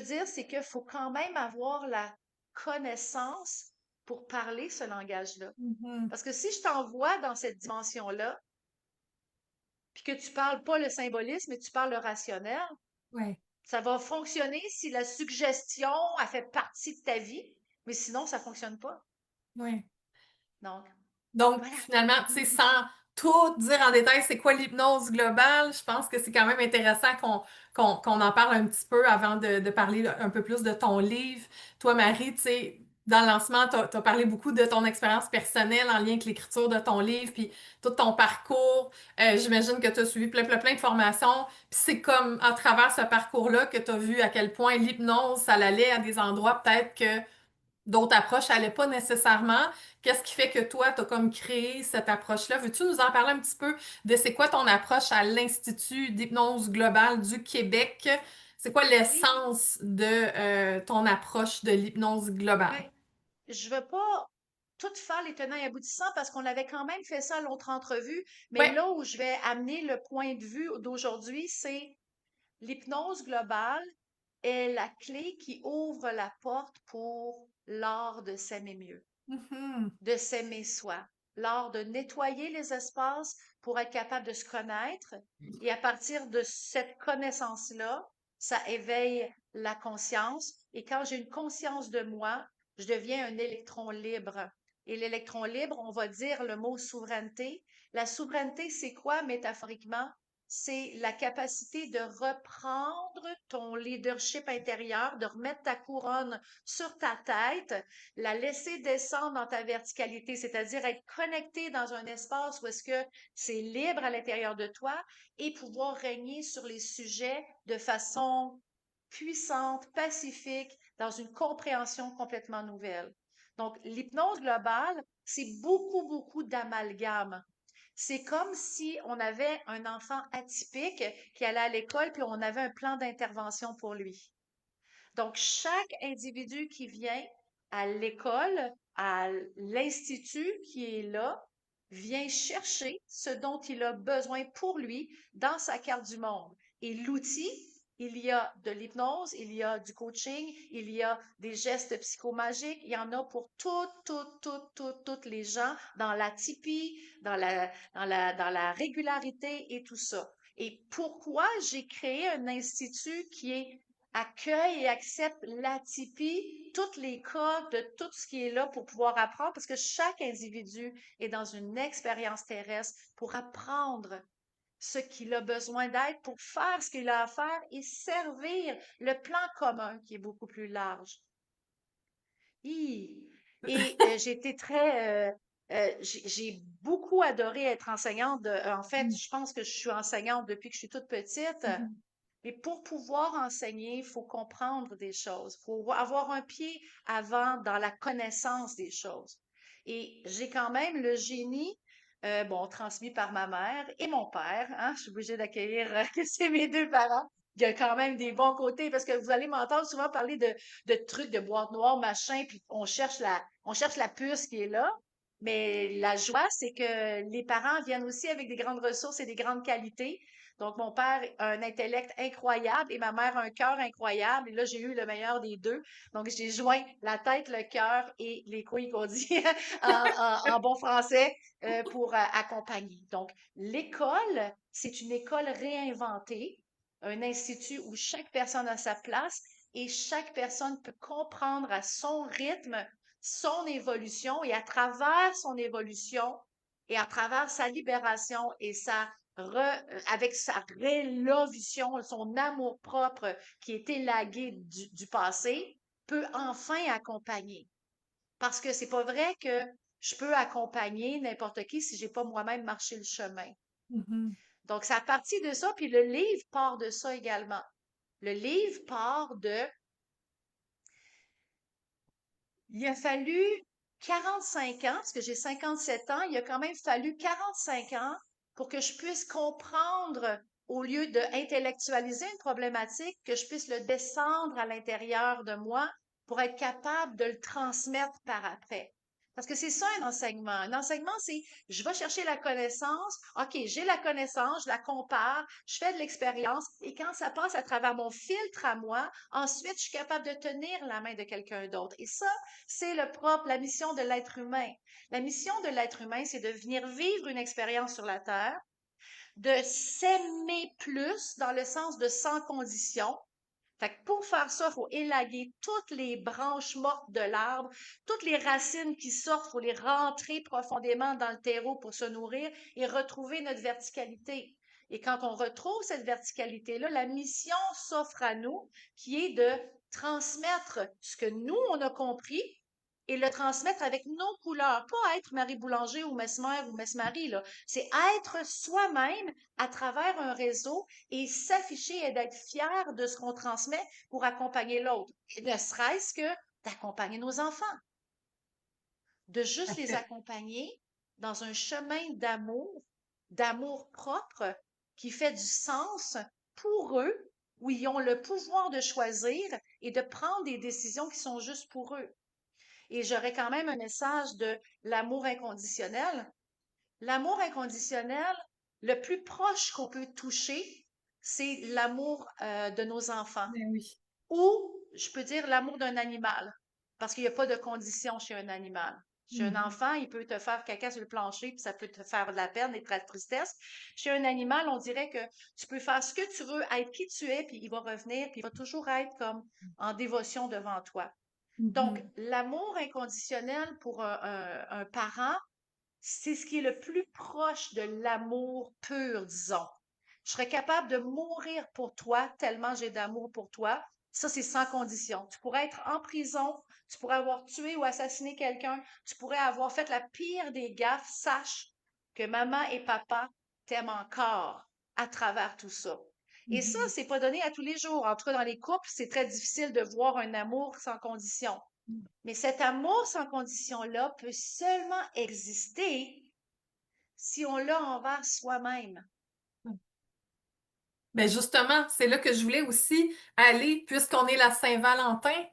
[SPEAKER 1] dire, c'est qu'il faut quand même avoir la connaissance pour parler ce langage-là.
[SPEAKER 2] Mhm.
[SPEAKER 1] Parce que si je t'envoie dans cette dimension-là, puis que tu parles pas le symbolisme, mais tu parles le rationnel,
[SPEAKER 2] Ouais.
[SPEAKER 1] ça va fonctionner si la suggestion a fait partie de ta vie, mais sinon, ça fonctionne pas.
[SPEAKER 2] Ouais.
[SPEAKER 1] Donc,
[SPEAKER 2] Donc,
[SPEAKER 1] voilà.
[SPEAKER 2] finalement, tu sais, sans tout dire en détail c'est quoi l'hypnose globale, je pense que c'est quand même intéressant qu'on en parle un petit peu avant de parler un peu plus de ton livre. Toi, Marie, tu sais, dans le lancement, tu as parlé beaucoup de ton expérience personnelle en lien avec l'écriture de ton livre, puis tout ton parcours. J'imagine que tu as suivi plein de formations. Puis c'est comme à travers ce parcours-là que tu as vu à quel point l'hypnose, ça allait à des endroits peut-être que d'autres approches n'allaient pas nécessairement. Qu'est-ce qui fait que toi, tu as comme créé cette approche-là? Veux-tu nous en parler un petit peu de c'est quoi ton approche à l'Institut d'hypnose globale du Québec? C'est quoi
[SPEAKER 1] Oui,
[SPEAKER 2] l'essence de ton approche de l'hypnose globale?
[SPEAKER 1] ben, je veux pas tout faire les tenants et aboutissants parce qu'on avait quand même fait ça à l'autre entrevue, mais
[SPEAKER 2] Ouais.
[SPEAKER 1] là où je vais amener le point de vue d'aujourd'hui, c'est l'hypnose globale est la clé qui ouvre la porte pour l'art de s'aimer mieux,
[SPEAKER 2] Mhm.
[SPEAKER 1] de s'aimer soi, l'art de nettoyer les espaces pour être capable de se connaître. Et à partir de cette connaissance-là, ça éveille la conscience. Et quand j'ai une conscience de moi, je deviens un électron libre. Et l'électron libre, on va dire le mot souveraineté. La souveraineté, c'est quoi métaphoriquement? C'est la capacité de reprendre ton leadership intérieur, de remettre ta couronne sur ta tête, la laisser descendre dans ta verticalité, c'est-à-dire être connecté dans un espace où est-ce que c'est libre à l'intérieur de toi et pouvoir régner sur les sujets de façon puissante, pacifique, dans une compréhension complètement nouvelle. Donc, l'hypnose globale, c'est beaucoup, beaucoup d'amalgame. C'est comme si on avait un enfant atypique qui allait à l'école, puis on avait un plan d'intervention pour lui. Donc, chaque individu qui vient à l'école, à l'institut qui est là, vient chercher ce dont il a besoin pour lui dans sa carte du monde. Et l'outil, il y a de l'hypnose, il y a du coaching, il y a des gestes psychomagiques, il y en a pour toutes les gens dans la typie, dans la régularité et tout ça. Et pourquoi j'ai créé un institut qui est accueille et accepte l'atypie, tous les cas de tout ce qui est là pour pouvoir apprendre, parce que chaque individu est dans une expérience terrestre pour apprendre ce qu'il a besoin d'être, pour faire ce qu'il a à faire et servir le plan commun qui est beaucoup plus large. J'ai été j'ai beaucoup adoré être enseignante. En fait, je pense que je suis enseignante depuis que je suis toute petite.
[SPEAKER 2] Mhm.
[SPEAKER 1] Mais pour pouvoir enseigner, il faut comprendre des choses. Il faut avoir un pied avant dans la connaissance des choses. Et j'ai quand même le génie, bon, transmis par ma mère et mon père. Hein, je suis obligée d'accueillir que c'est mes deux parents. Il y a quand même des bons côtés parce que vous allez m'entendre souvent parler de trucs de boîte noire, machin, puis on cherche la puce qui est là. Mais la joie, c'est que les parents viennent aussi avec des grandes ressources et des grandes qualités. Donc, mon père a un intellect incroyable et ma mère a un cœur incroyable. Et là, j'ai eu le meilleur des deux. Donc, j'ai joint la tête, le cœur et les couilles qu'on dit en bon français pour accompagner. Donc, l'école, c'est une école réinventée, un institut où chaque personne a sa place et chaque personne peut comprendre à son rythme son évolution et à travers son évolution et à travers sa libération et avec sa révolution, son amour-propre qui est élagué du passé, peut enfin accompagner. Parce que c'est pas vrai que je peux accompagner n'importe qui si j'ai pas moi-même marché le chemin.
[SPEAKER 2] Mhm.
[SPEAKER 1] Donc, c'est à partir de ça, puis le livre part de ça également. Le livre part de il a fallu 45 ans, parce que j'ai 57 ans, il a quand même fallu 45 ans pour que je puisse comprendre, au lieu d'intellectualiser une problématique, que je puisse le descendre à l'intérieur de moi pour être capable de le transmettre par après. Parce que c'est ça un enseignement. Un enseignement, c'est je vais chercher la connaissance, OK, j'ai la connaissance, je la compare, je fais de l'expérience, et quand ça passe à travers mon filtre à moi, ensuite, je suis capable de tenir la main de quelqu'un d'autre. Et ça, c'est le propre, la mission de l'être humain. La mission de l'être humain, c'est de venir vivre une expérience sur la Terre, de s'aimer plus dans le sens de sans condition. Fait que pour faire ça, il faut élaguer toutes les branches mortes de l'arbre, toutes les racines qui sortent, il faut les rentrer profondément dans le terreau pour se nourrir et retrouver notre verticalité. Et quand on retrouve cette verticalité-là, la mission s'offre à nous, qui est de transmettre ce que nous, on a compris et le transmettre avec nos couleurs. Pas être Marie Boulanger ou Mesmer ou Mesmarie, là. C'est être soi-même à travers un réseau et s'afficher et d'être fier de ce qu'on transmet pour accompagner l'autre. Et ne serait-ce que d'accompagner nos enfants, de juste les
[SPEAKER 2] Parfait.
[SPEAKER 1] accompagner dans un chemin d'amour, d'amour propre qui fait du sens pour eux, où ils ont le pouvoir de choisir et de prendre des décisions qui sont justes pour eux. Et j'aurais quand même un message de l'amour inconditionnel. L'amour inconditionnel, le plus proche qu'on peut toucher, c'est l'amour de nos enfants.
[SPEAKER 2] Ben oui.
[SPEAKER 1] Ou, je peux dire, l'amour d'un animal. Parce qu'il n'y a pas de condition chez un animal. Chez un
[SPEAKER 2] Mhm.
[SPEAKER 1] enfant, il peut te faire caca sur le plancher, puis ça peut te faire de la peine et de la tristesse. Chez un animal, on dirait que tu peux faire ce que tu veux, être qui tu es, puis il va revenir, puis il va toujours être comme en dévotion devant toi. Donc,
[SPEAKER 2] Mhm.
[SPEAKER 1] l'amour inconditionnel pour un parent, c'est ce qui est le plus proche de l'amour pur, disons. Je serais capable de mourir pour toi tellement j'ai d'amour pour toi. Ça, c'est sans condition. Tu pourrais être en prison, tu pourrais avoir tué ou assassiné quelqu'un, tu pourrais avoir fait la pire des gaffes. Sache que maman et papa t'aiment encore à travers tout ça. Et ça,
[SPEAKER 2] Mhm.
[SPEAKER 1] c'est pas donné à tous les jours. En tout cas, dans les couples, c'est très difficile de voir un amour sans condition. Mais cet amour sans condition-là peut seulement exister si on l'a envers soi-même.
[SPEAKER 2] Ben justement, c'est là que je voulais aussi aller, puisqu'on est la Saint-Valentin.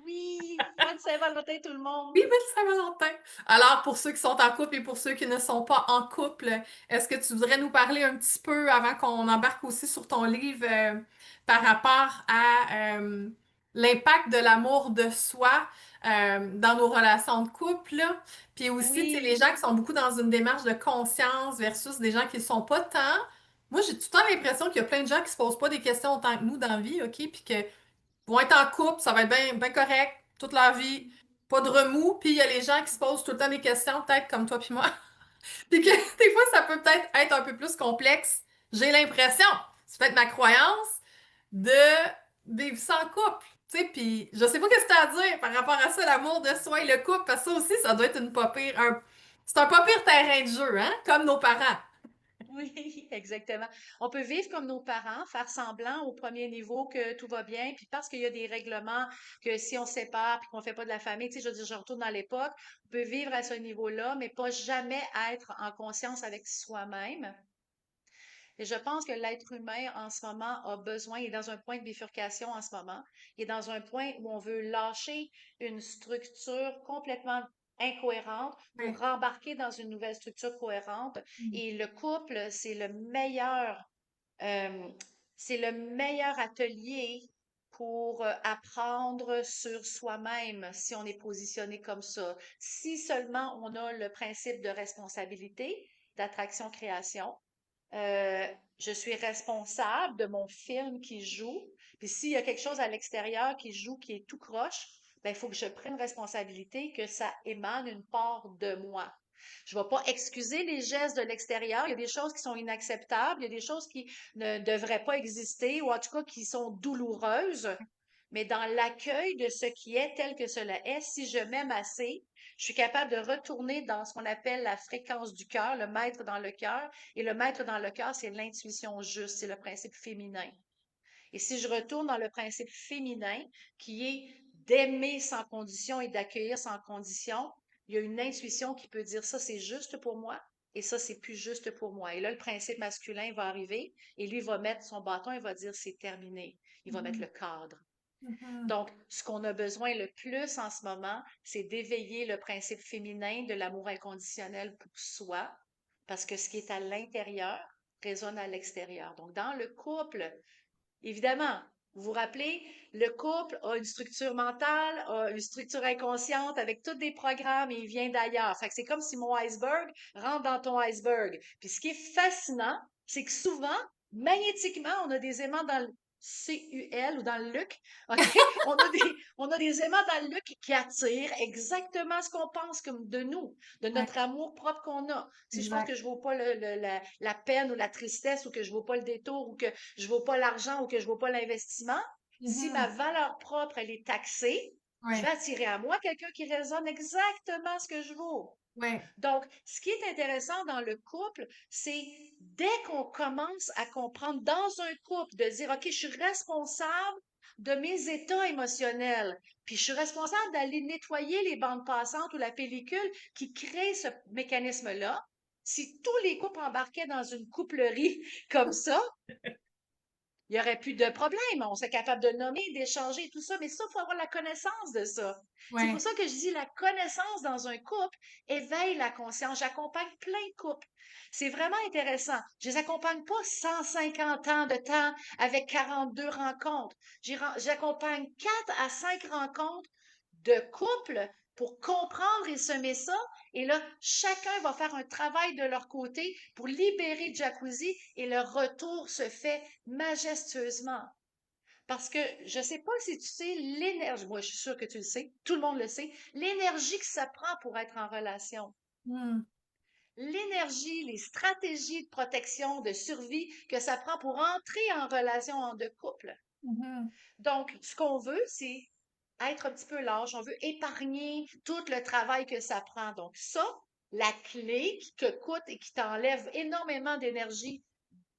[SPEAKER 1] Oui, bonne Saint-Valentin tout le
[SPEAKER 2] Oui,
[SPEAKER 1] monde.
[SPEAKER 2] belle Saint-Valentin! Alors, pour ceux qui sont en couple et pour ceux qui ne sont pas en couple, est-ce que tu voudrais nous parler un petit peu, avant qu'on embarque aussi sur ton livre, par rapport à l'impact de l'amour de soi dans nos relations de couple, là? Puis aussi, tu sais, les
[SPEAKER 1] Oui,
[SPEAKER 2] gens qui sont beaucoup dans une démarche de conscience versus des gens qui ne le sont pas tant. Moi, j'ai tout le temps l'impression qu'il y a plein de gens qui se posent pas des questions autant que nous dans la vie, OK? Puis que vont être en couple, ça va être bien bien correct toute leur vie, pas de remous, puis il y a les gens qui se posent tout le temps des questions, peut-être comme toi puis moi, puis que des fois ça peut peut-être être un peu plus complexe. J'ai l'impression, c'est peut-être ma croyance, de vivre sans couple. Tu sais, puis je sais pas qu'est-ce que t'as à dire par rapport à ça, l'amour de soi et le couple, parce que ça aussi, ça doit être une pas pire, c'est un pas pire terrain de jeu, hein, comme nos parents.
[SPEAKER 1] oui, exactement. On peut vivre comme nos parents, faire semblant au premier niveau que tout va bien, puis parce qu'il y a des règlements, que si on se sépare puis qu'on fait pas de la famille, tu sais, je veux dire, je retourne dans l'époque, on peut vivre à ce niveau-là, mais pas jamais être en conscience avec soi-même. Et je pense que l'être humain en ce moment a besoin, il est dans un point de bifurcation en ce moment, il est dans un point où on veut lâcher une structure complètement incohérente pour
[SPEAKER 2] Ouais.
[SPEAKER 1] rembarquer dans une nouvelle structure cohérente. Et le couple, euh, c'est le meilleur atelier pour apprendre sur soi-même si on est positionné comme ça. Si seulement on a le principe de responsabilité, d'attraction-création, euh, je suis responsable de mon film qui joue. Puis s'il y a quelque chose à l'extérieur qui joue, qui est tout croche, ben, il faut que je prenne responsabilité que ça émane une part de moi. Je ne vais pas excuser les gestes de l'extérieur. Il y a des choses qui sont inacceptables, il y a des choses qui ne devraient pas exister ou en tout cas qui sont douloureuses. Mais dans l'accueil de ce qui est tel que cela est, si je m'aime assez, je suis capable de retourner dans ce qu'on appelle la fréquence du cœur, le maître dans le cœur. Et le maître dans le cœur, c'est l'intuition juste, c'est le principe féminin. Et si je retourne dans le principe féminin, qui est d'aimer sans condition et d'accueillir sans condition, il y a une intuition qui peut dire ça, c'est juste pour moi et ça, c'est plus juste pour moi. Et là, le principe masculin va arriver et lui va mettre son bâton et va dire c'est terminé. Il va mettre
[SPEAKER 2] Mhm.
[SPEAKER 1] le cadre.
[SPEAKER 2] Mhm.
[SPEAKER 1] Donc, ce qu'on a besoin le plus en ce moment, c'est d'éveiller le principe féminin de l'amour inconditionnel pour soi, parce que ce qui est à l'intérieur résonne à l'extérieur. Donc, dans le couple, évidemment, vous vous rappelez, le couple a une structure mentale, a une structure inconsciente avec tous des programmes et il vient d'ailleurs. Fait que c'est comme si mon iceberg rentre dans ton iceberg. Puis ce qui est fascinant, c'est que souvent, magnétiquement, on a des aimants dans le CUL ou dans le LUC, OK? On a des aimants dans le LUC qui attirent exactement ce qu'on pense comme de nous, de
[SPEAKER 2] Ouais,
[SPEAKER 1] notre amour propre qu'on a. Si je pense que
[SPEAKER 2] exact.
[SPEAKER 1] je ne vaux pas la peine ou la tristesse ou que je ne vaux pas le détour ou que je ne vaux pas l'argent ou que je ne vaux pas l'investissement, si ma
[SPEAKER 2] Mhm.
[SPEAKER 1] valeur propre, elle est taxée, je vais
[SPEAKER 2] Ouais,
[SPEAKER 1] attirer à moi quelqu'un qui résonne exactement ce que je vaux.
[SPEAKER 2] ouais.
[SPEAKER 1] Donc, ce qui est intéressant dans le couple, c'est dès qu'on commence à comprendre dans un couple, de dire, OK, je suis responsable de mes états émotionnels, puis je suis responsable d'aller nettoyer les bandes passantes ou la pellicule qui crée ce mécanisme-là. Si tous les couples embarquaient dans une couplerie comme ça, il n'y aurait plus de problème. On serait capable de nommer, d'échanger, tout ça. Mais ça, il faut avoir la connaissance de ça. C'est pour
[SPEAKER 2] Ouais.
[SPEAKER 1] ça que je dis la connaissance dans un couple éveille la conscience. J'accompagne plein de couples. C'est vraiment intéressant. Je les accompagne pas 150 ans de temps avec 42 rencontres. J'accompagne 4 à 5 rencontres de couples pour comprendre et semer ça. Et là, chacun va faire un travail de leur côté pour libérer le jacuzzi et le retour se fait majestueusement. Parce que je ne sais pas si tu sais l'énergie, moi je suis sûre que tu le sais, tout le monde le sait, l'énergie que ça prend pour être en relation.
[SPEAKER 2] Mhm.
[SPEAKER 1] L'énergie, les stratégies de protection, de survie que ça prend pour entrer en relation en deux couples.
[SPEAKER 2] Mhm.
[SPEAKER 1] Donc, ce qu'on veut, c'est être un petit peu lâche. On veut épargner tout le travail que ça prend. Donc, ça, la clé qui te coûte et qui t'enlève énormément d'énergie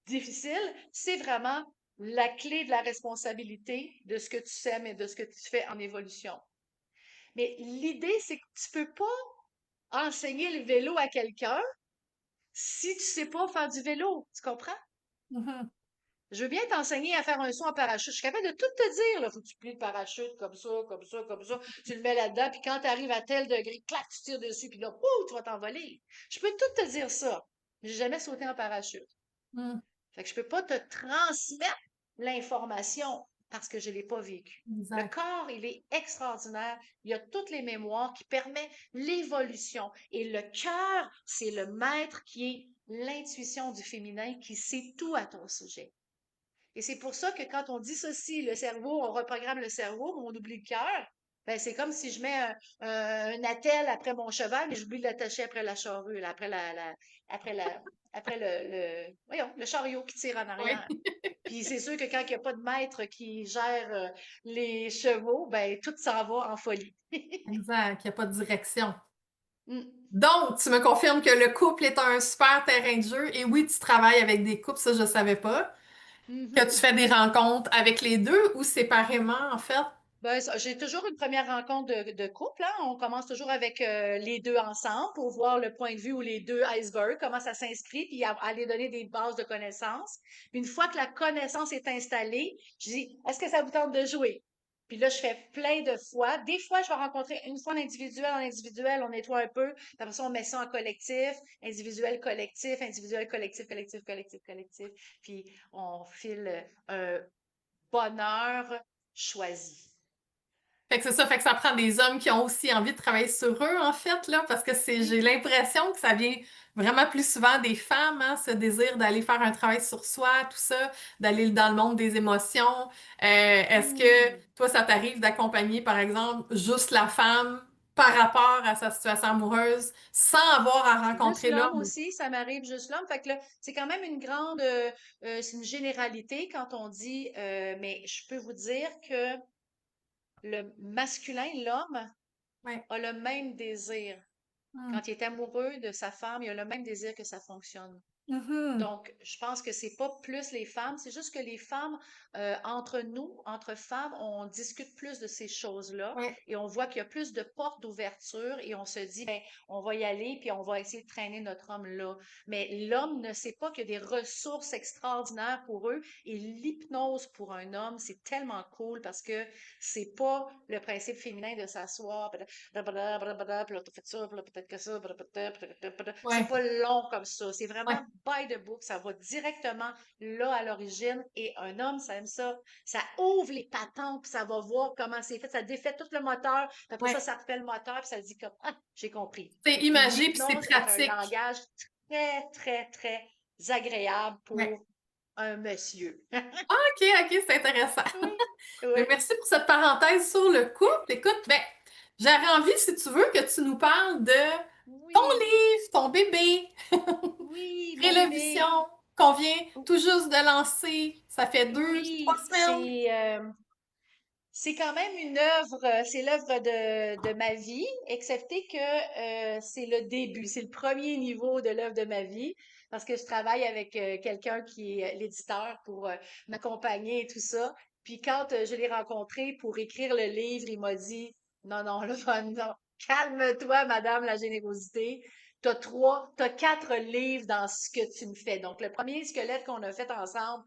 [SPEAKER 1] difficile, c'est vraiment la clé de la responsabilité de ce que tu sèmes et de ce que tu fais en évolution. Mais l'idée, c'est que tu peux pas enseigner le vélo à quelqu'un si tu sais pas faire du vélo. Tu comprends?
[SPEAKER 2] Mhm.
[SPEAKER 1] Je veux bien t'enseigner à faire un saut en parachute. Je suis capable de tout te dire, là. Faut que tu plies le parachute comme ça, comme ça, comme ça. Tu le mets là-dedans, puis quand tu arrives à tel degré, clac, tu tires dessus, puis là, pouh, tu vas t'envoler. Je peux tout te dire ça. J'ai jamais sauté en parachute.
[SPEAKER 2] Mhm.
[SPEAKER 1] Fait que je peux pas te transmettre l'information parce que je l'ai pas vécu. Le
[SPEAKER 2] Exact.
[SPEAKER 1] corps, il est extraordinaire. Il y a toutes les mémoires qui permettent l'évolution. Et le cœur, c'est le maître qui est l'intuition du féminin qui sait tout à ton sujet. Et c'est pour ça que quand on dissocie le cerveau, on reprogramme le cerveau, mais on oublie le cœur. Ben, c'est comme si je mets un attelle après mon cheval, mais j'oublie de l'attacher après la charrue, là, après après voyons, le chariot qui tire en arrière.
[SPEAKER 2] Oui,
[SPEAKER 1] Puis c'est sûr que quand il n'y a pas de maître qui gère les chevaux, ben tout s'en va en folie.
[SPEAKER 2] exact. Il n'y a pas de direction.
[SPEAKER 1] Mm.
[SPEAKER 2] Donc, tu me confirmes que le couple est un super terrain de jeu. Et oui, tu travailles avec des couples, ça, je ne savais pas. Que tu
[SPEAKER 1] Mhm.
[SPEAKER 2] fais des rencontres avec les deux ou séparément, en fait?
[SPEAKER 1] Ben, j'ai toujours une première rencontre de couple, hein. On commence toujours avec les deux ensemble pour voir le point de vue ou les deux icebergs, comment ça s'inscrit, puis aller donner des bases de connaissances. Puis une fois que la connaissance est installée, je dis, est-ce que ça vous tente de jouer? Puis là, je fais plein de fois. Des fois, je vais rencontrer une fois en individuel, on nettoie un peu. Puis après ça, on met ça en collectif, individuel, collectif, collectif, collectif, collectif. Puis on file un bonheur choisi.
[SPEAKER 2] Fait que c'est ça, fait que ça prend des hommes qui ont aussi envie de travailler sur eux, en fait, là, parce que j'ai
[SPEAKER 1] Oui.
[SPEAKER 2] l'impression que ça vient vraiment plus souvent des femmes, hein, ce désir d'aller faire un travail sur soi, tout ça, d'aller dans le monde des émotions. Est-ce que
[SPEAKER 1] Hmm.
[SPEAKER 2] toi, ça t'arrive d'accompagner, par exemple, juste la femme par rapport à sa situation amoureuse sans avoir à
[SPEAKER 1] Juste
[SPEAKER 2] rencontrer
[SPEAKER 1] l'homme
[SPEAKER 2] l'homme?
[SPEAKER 1] aussi, ça m'arrive juste l'homme. Fait que là, c'est quand même une grande, c'est une généralité quand on dit, mais je peux vous dire que le masculin, l'homme,
[SPEAKER 2] Ouais.
[SPEAKER 1] a le même désir.
[SPEAKER 2] Hmm.
[SPEAKER 1] Quand il est amoureux de sa femme, il a le même désir que ça fonctionne.
[SPEAKER 2] Mhm.
[SPEAKER 1] Donc, je pense que c'est pas plus les femmes, c'est juste que les femmes, entre nous, entre femmes, on discute plus de ces choses-là
[SPEAKER 2] Ouais.
[SPEAKER 1] et on voit qu'il y a plus de portes d'ouverture et on se dit, ben, on va y aller puis on va essayer de traîner notre homme là. Mais l'homme ne sait pas qu'il y a des ressources extraordinaires pour eux et l'hypnose pour un homme, c'est tellement cool parce que c'est pas le principe féminin de s'asseoir, puis là, t'as fait ça, puis là, peut-être que ça, c'est
[SPEAKER 2] Ouais.
[SPEAKER 1] pas long comme ça. C'est vraiment
[SPEAKER 2] Ouais.
[SPEAKER 1] by the book. Ça va directement là à l'origine. Et un homme, ça aime ça. Ça ouvre les patentes, puis ça va voir comment c'est fait. Ça défait tout le moteur. Puis après
[SPEAKER 2] Ouais.
[SPEAKER 1] ça refait le moteur, puis ça dit comme Ah, j'ai compris.
[SPEAKER 2] C'est
[SPEAKER 1] Puis
[SPEAKER 2] imagé, puis c'est
[SPEAKER 1] l'hypnose est un
[SPEAKER 2] pratique.
[SPEAKER 1] langage très, très, très agréable
[SPEAKER 2] Ouais.
[SPEAKER 1] pour un monsieur.
[SPEAKER 2] OK, OK, c'est intéressant.
[SPEAKER 1] Oui,
[SPEAKER 2] Mais
[SPEAKER 1] oui,
[SPEAKER 2] merci pour cette parenthèse sur le couple. Écoute, ben, j'aurais envie, si tu veux, que tu nous parles de ton
[SPEAKER 1] oui,
[SPEAKER 2] livre, ton bébé,
[SPEAKER 1] oui, mon
[SPEAKER 2] Rélovision,
[SPEAKER 1] bébé.
[SPEAKER 2] qu'on vient tout juste de lancer. Ça fait trois
[SPEAKER 1] Oui,
[SPEAKER 2] semaines.
[SPEAKER 1] c'est quand même une œuvre, c'est l'œuvre de ma vie, excepté que c'est le début, c'est le premier niveau de l'œuvre de ma vie, parce que je travaille avec quelqu'un qui est l'éditeur pour m'accompagner et tout ça. Puis quand je l'ai rencontré pour écrire le livre, il m'a dit, non, non, là, non, calme-toi, Madame la générosité. T'as quatre livres dans ce que tu me fais. Donc, le premier squelette qu'on a fait ensemble,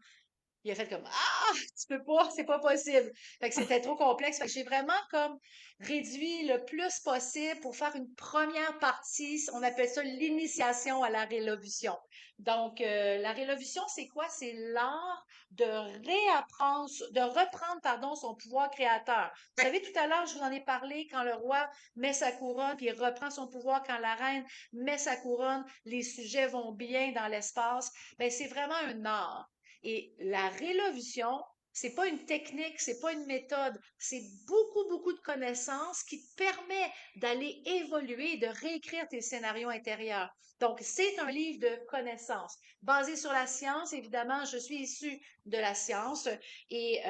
[SPEAKER 1] il a fait comme Ah, tu peux pas, c'est pas possible. Fait que c'était trop complexe. Fait que j'ai vraiment comme réduit le plus possible pour faire une première partie. On appelle ça l'initiation à la révolution. Donc, la révolution, c'est quoi? C'est l'art de réapprendre, de reprendre, pardon, son pouvoir créateur. Vous
[SPEAKER 2] Ouais.
[SPEAKER 1] savez, tout à l'heure, je vous en ai parlé quand le roi met sa couronne, puis il reprend son pouvoir quand la reine met sa couronne, les sujets vont bien dans l'espace. Ben, c'est vraiment un art. Et la rélocution, c'est pas une technique, c'est pas une méthode, c'est beaucoup, beaucoup de connaissances qui te permet d'aller évoluer, de réécrire tes scénarios intérieurs. Donc, c'est un livre de connaissances basé sur la science. Évidemment, je suis issue de la science et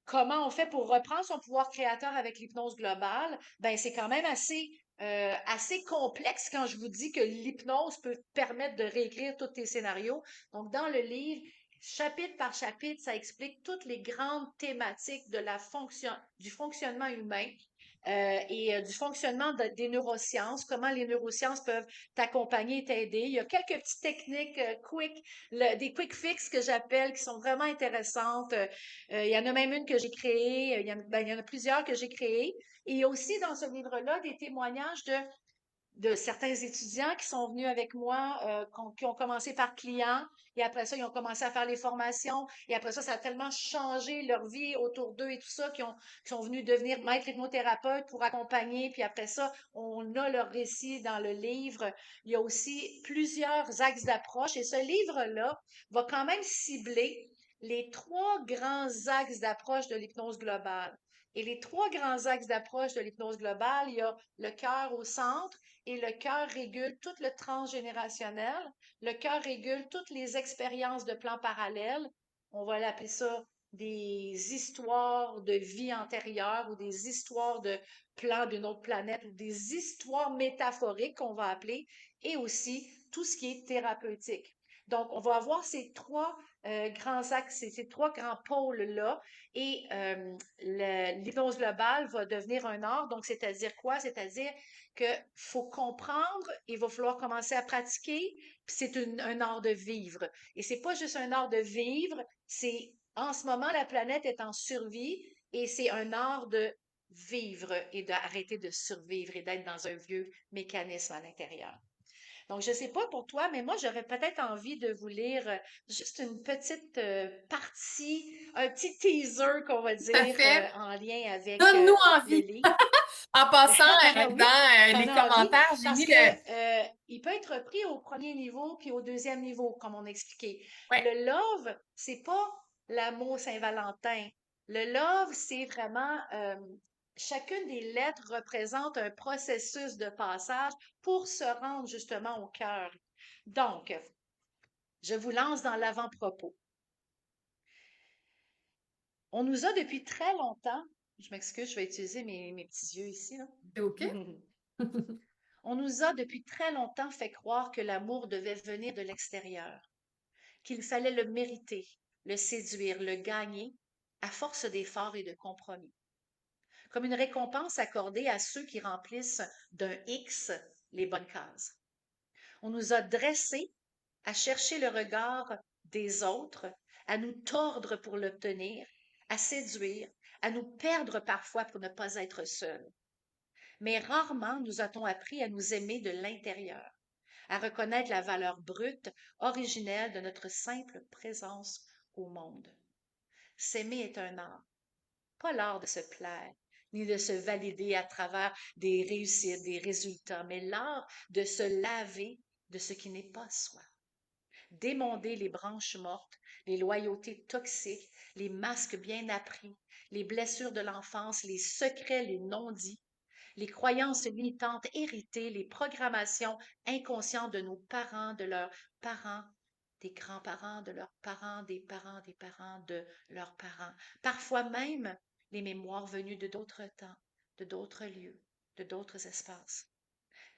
[SPEAKER 1] comment on fait pour reprendre son pouvoir créateur avec l'hypnose globale? Ben, c'est quand même assez complexe quand je vous dis que l'hypnose peut permettre de réécrire tous tes scénarios. Donc, dans le livre, chapitre par chapitre, ça explique toutes les grandes thématiques de du fonctionnement humain et du fonctionnement des neurosciences, comment les neurosciences peuvent t'accompagner et t'aider. Il y a quelques petites techniques des quick fix que j'appelle, qui sont vraiment intéressantes. Il y en a même une que j'ai créée, il y en a plusieurs que j'ai créées. Et il y a aussi dans ce livre-là des témoignages de certains étudiants qui sont venus avec moi, qui ont commencé par clients, et après ça, ils ont commencé à faire les formations, et après ça a tellement changé leur vie autour d'eux et tout ça, qui sont venus devenir maîtres hypnothérapeutes pour accompagner, puis après ça, on a leur récit dans le livre. Il y a aussi plusieurs axes d'approche, et ce livre-là va quand même cibler les trois grands axes d'approche de l'hypnose globale. Et les trois grands axes d'approche de l'hypnose globale, il y a le cœur au centre, et le cœur régule tout le transgénérationnel. Le cœur régule toutes les expériences de plans parallèles. On va l'appeler ça des histoires de vie antérieure ou des histoires de plans d'une autre planète ou des histoires métaphoriques qu'on va appeler, et aussi tout ce qui est thérapeutique. Donc, on va avoir ces trois grands axes, ces trois grands pôles-là, et l'hypnose globale va devenir un art. Donc, c'est-à-dire quoi? C'est-à-dire qu'il faut comprendre, il va falloir commencer à pratiquer, puis c'est un art de vivre. Et c'est pas juste un art de vivre, c'est en ce moment, la planète est en survie et c'est un art de vivre et d'arrêter de survivre et d'être dans un vieux mécanisme à l'intérieur. Donc, je ne sais pas pour toi, mais moi, j'aurais peut-être envie de vous lire juste une petite partie, un petit teaser qu'on va
[SPEAKER 2] Tout à
[SPEAKER 1] dire
[SPEAKER 2] fait.
[SPEAKER 1] en lien avec
[SPEAKER 2] Donne-nous
[SPEAKER 1] le
[SPEAKER 2] envie.
[SPEAKER 1] livre.
[SPEAKER 2] En passant,
[SPEAKER 1] Oui,
[SPEAKER 2] dans
[SPEAKER 1] t'en
[SPEAKER 2] les
[SPEAKER 1] as envie,
[SPEAKER 2] commentaires, j'ai
[SPEAKER 1] parce
[SPEAKER 2] mis
[SPEAKER 1] que
[SPEAKER 2] le...
[SPEAKER 1] il peut être pris au premier niveau puis au deuxième niveau, comme on a expliqué.
[SPEAKER 2] Ouais,
[SPEAKER 1] Le love, c'est pas l'amour Saint-Valentin. Le love, c'est vraiment chacune des lettres représente un processus de passage pour se rendre justement au cœur. Donc, je vous lance dans l'avant-propos. On nous a depuis très longtemps, je m'excuse, je vais utiliser mes petits yeux ici, là.
[SPEAKER 2] c'est OK?
[SPEAKER 1] On nous a depuis très longtemps fait croire que l'amour devait venir de l'extérieur, qu'il fallait le mériter, le séduire, le gagner, à force d'efforts et de compromis, comme une récompense accordée à ceux qui remplissent d'un X les bonnes cases. On nous a dressés à chercher le regard des autres, à nous tordre pour l'obtenir, à séduire, à nous perdre parfois pour ne pas être seuls. Mais rarement nous a-t-on appris à nous aimer de l'intérieur, à reconnaître la valeur brute, originelle de notre simple présence au monde. S'aimer est un art, pas l'art de se plaire, ni de se valider à travers des réussites, des résultats, mais l'art de se laver de ce qui n'est pas soi, d'émonder les branches mortes, les loyautés toxiques, les masques bien appris, les blessures de l'enfance, les secrets, les non-dits, les croyances limitantes héritées, les programmations inconscientes de nos parents, de leurs parents, des grands-parents, de leurs parents, des parents, des parents, de leurs parents. Parfois même les mémoires venues de d'autres temps, de d'autres lieux, de d'autres espaces.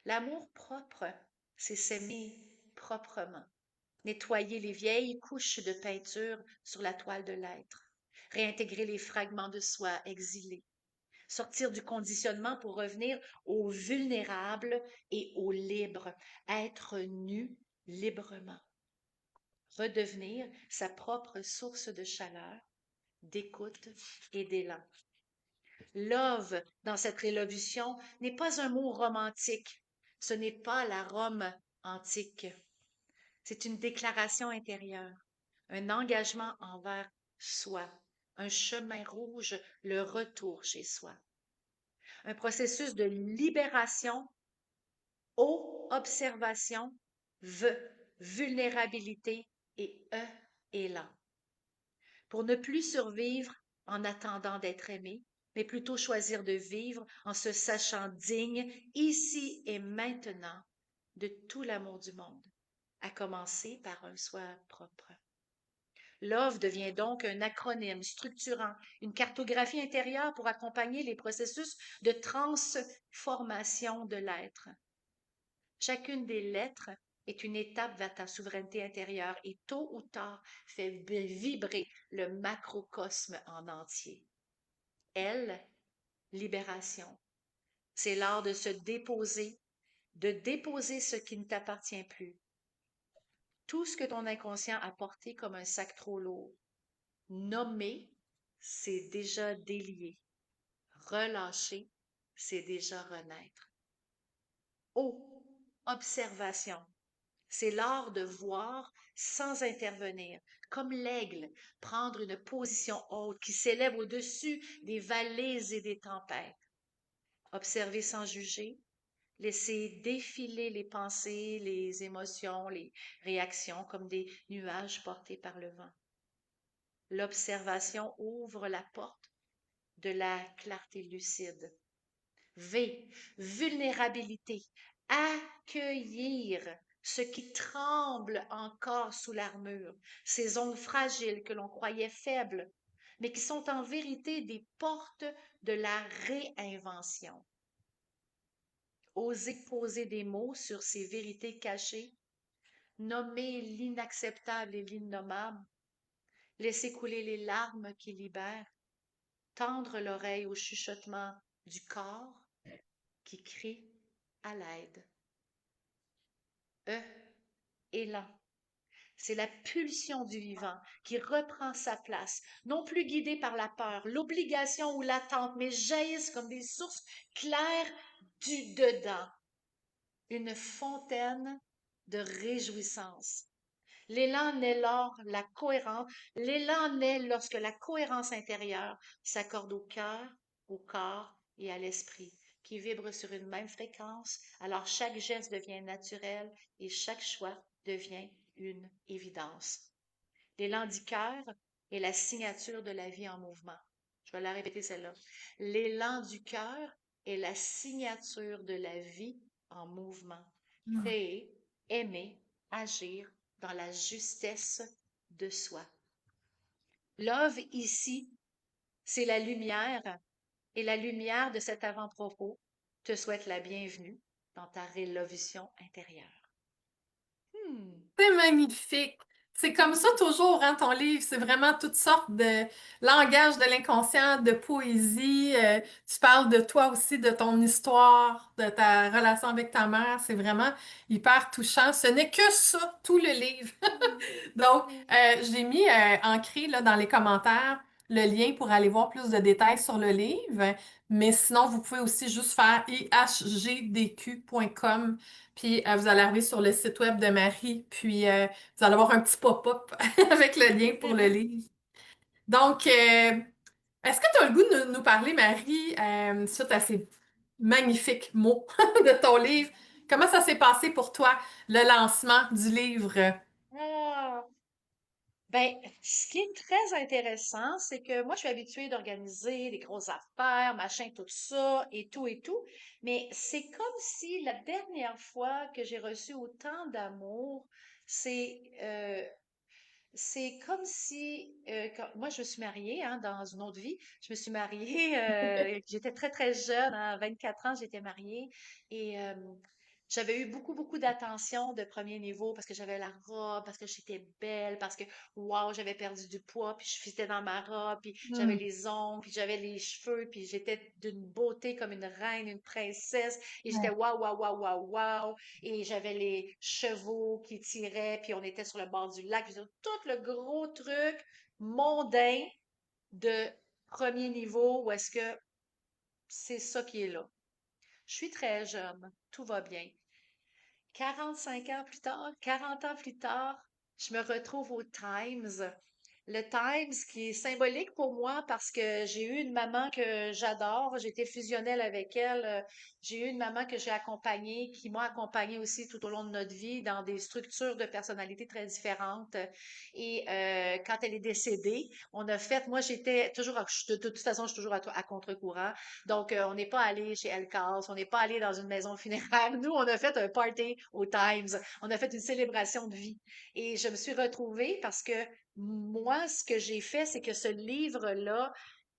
[SPEAKER 1] L'amour propre, c'est s'aimer proprement, nettoyer les vieilles couches de peinture sur la toile de l'être, réintégrer les fragments de soi exilés, sortir du conditionnement pour revenir au vulnérable et au libre, être nu librement, redevenir sa propre source de chaleur, d'écoute et d'élan. Love, dans cette révolution, n'est pas un mot romantique. Ce n'est pas la Rome antique. C'est une déclaration intérieure, un engagement envers soi, un chemin rouge, le retour chez soi. Un processus de libération, observation, V, vulnérabilité et élan. Pour ne plus survivre en attendant d'être aimé, mais plutôt choisir de vivre en se sachant digne ici et maintenant de tout l'amour du monde, à commencer par un soi propre. Love devient donc un acronyme structurant, une cartographie intérieure pour accompagner les processus de transformation de l'être. Chacune des lettres est une étape vers ta souveraineté intérieure et tôt ou tard fait vibrer le macrocosme en entier. Elle, libération, c'est l'art de déposer ce qui ne t'appartient plus. Tout ce que ton inconscient a porté comme un sac trop lourd. Nommer, c'est déjà délier. Relâcher, c'est déjà renaître. Oh, observation. C'est l'art de voir sans intervenir, comme l'aigle, prendre une position haute qui s'élève au-dessus des vallées et des tempêtes. Observer sans juger, laisser défiler les pensées, les émotions, les réactions comme des nuages portés par le vent. L'observation ouvre la porte de la clarté lucide. V, vulnérabilité, accueillir ce qui tremble encore sous l'armure, ces ongles fragiles que l'on croyait faibles, mais qui sont en vérité des portes de la réinvention. Oser poser des mots sur ces vérités cachées, nommer l'inacceptable et l'innommable, laisser couler les larmes qui libèrent, tendre l'oreille au chuchotement du corps qui crie à l'aide. E, élan. C'est la pulsion du vivant qui reprend sa place, non plus guidée par la peur, l'obligation ou l'attente, mais jaillissent comme des sources claires du dedans. Une fontaine de réjouissance. L'élan naît l'élan naît lorsque la cohérence intérieure s'accorde au cœur, au corps et à l'esprit, qui vibrent sur une même fréquence. Alors chaque geste devient naturel et chaque choix devient une évidence. L'élan du cœur est la signature de la vie en mouvement. Je vais la répéter celle-là. L'élan du cœur est la signature de la vie en mouvement. Créer, aimer, agir dans la justesse de soi. Love ici, c'est la lumière et la lumière de cet avant-propos te souhaite la bienvenue dans ta révolution intérieure. Hmm.
[SPEAKER 2] C'est magnifique. C'est comme ça toujours, hein, ton livre. C'est vraiment toutes sortes de langage de l'inconscient, de poésie. Tu parles de toi aussi, de ton histoire, de ta relation avec ta mère. C'est vraiment hyper touchant. Ce n'est que ça, tout le livre. Donc, j'ai mis ancré là, dans les commentaires le lien pour aller voir plus de détails sur le livre. Mais sinon, vous pouvez aussi juste faire ihgdq.com. Puis, vous allez arriver sur le site web de Marie. Puis, vous allez avoir un petit pop-up avec le lien pour le livre. Donc, est-ce que tu as le goût de nous parler, Marie, suite à ces magnifiques mots de ton livre? Comment ça s'est passé pour toi, le lancement du livre?
[SPEAKER 1] Ah, ben, ce qui est très intéressant, c'est que moi, je suis habituée d'organiser des grosses affaires, machin, tout ça, et tout. Mais c'est comme si la dernière fois que j'ai reçu autant d'amour, c'est c'est comme si, moi je me suis mariée hein, dans une autre vie, je me suis mariée, j'étais très très jeune, à 24 ans j'étais mariée et j'avais eu beaucoup d'attention de premier niveau parce que j'avais la robe, parce que j'étais belle, parce que waouh, j'avais perdu du poids, puis je fitais dans ma robe, puis j'avais
[SPEAKER 2] Hmm.
[SPEAKER 1] les ongles, puis j'avais les cheveux, puis j'étais d'une beauté comme une reine, une princesse, et j'étais
[SPEAKER 2] Ouais.
[SPEAKER 1] waouh, et j'avais les chevaux qui tiraient, puis on était sur le bord du lac. Je veux dire, tout le gros truc mondain de premier niveau où est-ce que c'est ça qui est là. Je suis très jeune, tout va bien. 45 ans plus tard, 40 ans plus tard, je me retrouve au Times. Le Times qui est symbolique pour moi parce que j'ai eu une maman que j'adore, j'ai été fusionnelle avec elle. J'ai eu une maman que j'ai accompagnée, qui m'a accompagnée aussi tout au long de notre vie dans des structures de personnalité très différentes. Et quand elle est décédée, on a fait, moi j'étais toujours, de toute façon, je suis toujours à contre-courant. Donc, on n'est pas allé chez Elkas, on n'est pas allé dans une maison funéraire. Nous, on a fait un party au Times. On a fait une célébration de vie. Et je me suis retrouvée parce que moi, ce que j'ai fait, c'est que ce livre-là,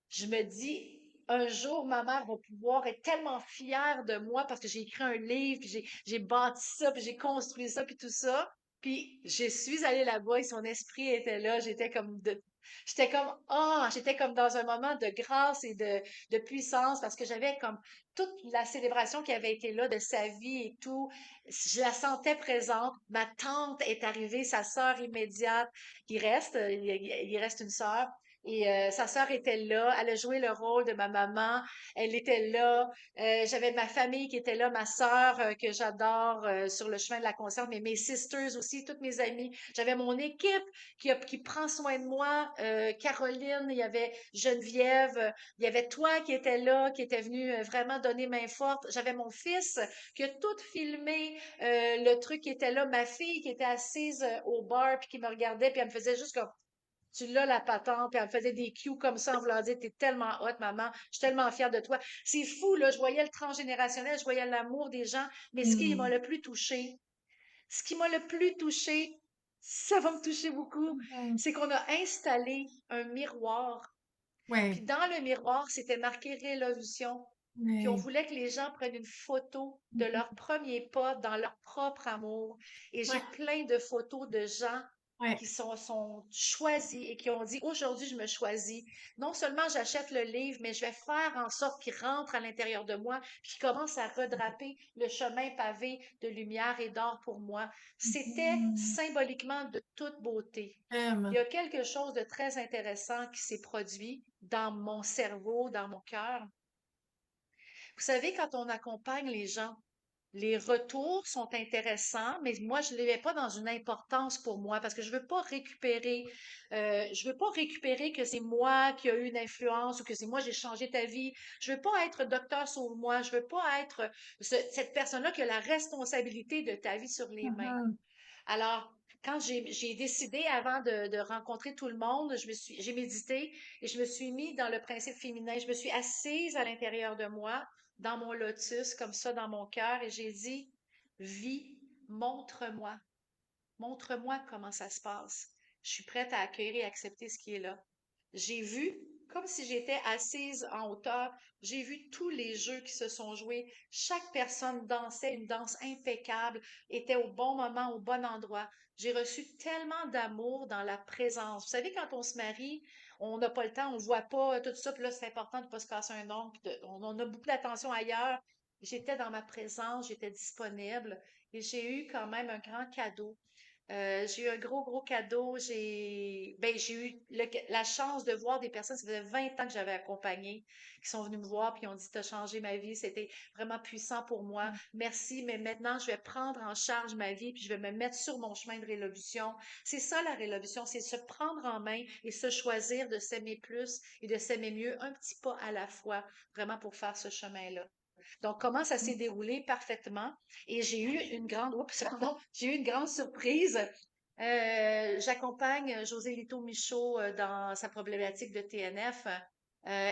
[SPEAKER 1] je me dis, un jour, ma mère va pouvoir être tellement fière de moi parce que j'ai écrit un livre, puis j'ai bâti ça, puis j'ai construit ça, puis tout ça. Puis je suis allée là-bas et son esprit était là. J'étais comme dans un moment de grâce et de puissance parce que j'avais comme toute la célébration qui avait été là de sa vie et tout. Je la sentais présente. Ma tante est arrivée, sa sœur immédiate. Il reste une sœur. Et sa sœur était là, elle a joué le rôle de ma maman, elle était là. J'avais ma famille qui était là, ma sœur que j'adore sur le chemin de la conscience, mais mes sisters aussi, toutes mes amies. J'avais mon équipe qui prend soin de moi, Caroline, il y avait Geneviève, il y avait toi qui était là, qui était venu vraiment donner main forte. J'avais mon fils qui a tout filmé, le truc qui était là, ma fille qui était assise au bar puis qui me regardait puis elle me faisait juste comme tu l'as la patente, puis elle me faisait des cues comme ça en voulant dire t'es tellement hot, maman, je suis tellement fière de toi. C'est fou, là, je voyais le transgénérationnel, je voyais l'amour des gens, mais
[SPEAKER 2] Hmm.
[SPEAKER 1] ce qui m'a le plus touché, ça va me toucher beaucoup,
[SPEAKER 2] Mhm.
[SPEAKER 1] c'est qu'on a installé un miroir, puis
[SPEAKER 2] Ouais,
[SPEAKER 1] dans le miroir, c'était marqué Révolution, puis on
[SPEAKER 2] ouais.
[SPEAKER 1] voulait que les gens prennent une photo de leur
[SPEAKER 2] Mhm.
[SPEAKER 1] premier pas dans leur propre amour. Et j'ai
[SPEAKER 2] Ouais,
[SPEAKER 1] plein de photos de gens
[SPEAKER 2] ouais.
[SPEAKER 1] qui sont choisis et qui ont dit aujourd'hui je me choisis. Non seulement j'achète le livre, mais je vais faire en sorte qu'il rentre à l'intérieur de moi, puis qu'il commence à redraper le chemin pavé de lumière et d'or pour moi. C'était
[SPEAKER 2] Mhm.
[SPEAKER 1] symboliquement de toute beauté. Il y
[SPEAKER 2] Vraiment.
[SPEAKER 1] a quelque chose de très intéressant qui s'est produit dans mon cerveau, dans mon cœur. Vous savez, quand on accompagne les gens, les retours sont intéressants, mais moi, je ne les mets pas dans une importance pour moi parce que je veux pas récupérer que c'est moi qui a eu une influence ou que c'est moi j'ai changé ta vie. Je veux pas être docteur sur moi. Je veux pas être cette personne-là qui a la responsabilité de ta vie sur les mains.
[SPEAKER 2] Mhm.
[SPEAKER 1] Alors, quand j'ai décidé avant de rencontrer tout le monde, j'ai médité et je me suis mis dans le principe féminin. Je me suis assise à l'intérieur de moi, dans mon lotus, comme ça, dans mon cœur, et j'ai dit, vie, montre-moi. Montre-moi comment ça se passe. Je suis prête à accueillir et accepter ce qui est là. J'ai vu, comme si j'étais assise en hauteur, j'ai vu tous les jeux qui se sont joués. Chaque personne dansait une danse impeccable, était au bon moment, au bon endroit. J'ai reçu tellement d'amour dans la présence. Vous savez, quand on se marie, on n'a pas le temps, on ne voit pas tout ça, puis là, c'est important de ne pas se casser un ongle, on a beaucoup d'attention ailleurs. J'étais dans ma présence, j'étais disponible et j'ai eu quand même un grand cadeau. J'ai eu un gros cadeau. J'ai eu la chance de voir des personnes, ça faisait 20 ans que j'avais accompagné, qui sont venues me voir puis ont dit, t'as changé ma vie, c'était vraiment puissant pour moi. Merci, mais maintenant, je vais prendre en charge ma vie puis je vais me mettre sur mon chemin de révolution. C'est ça, la révolution, c'est se prendre en main et se choisir de s'aimer plus et de s'aimer mieux, un petit pas à la fois, vraiment pour faire ce chemin-là. Donc, comment ça s'est déroulé parfaitement? Et j'ai eu une grande, oups, pardon, j'ai eu une grande surprise. J'accompagne José Lito Michaud dans sa problématique de TNF.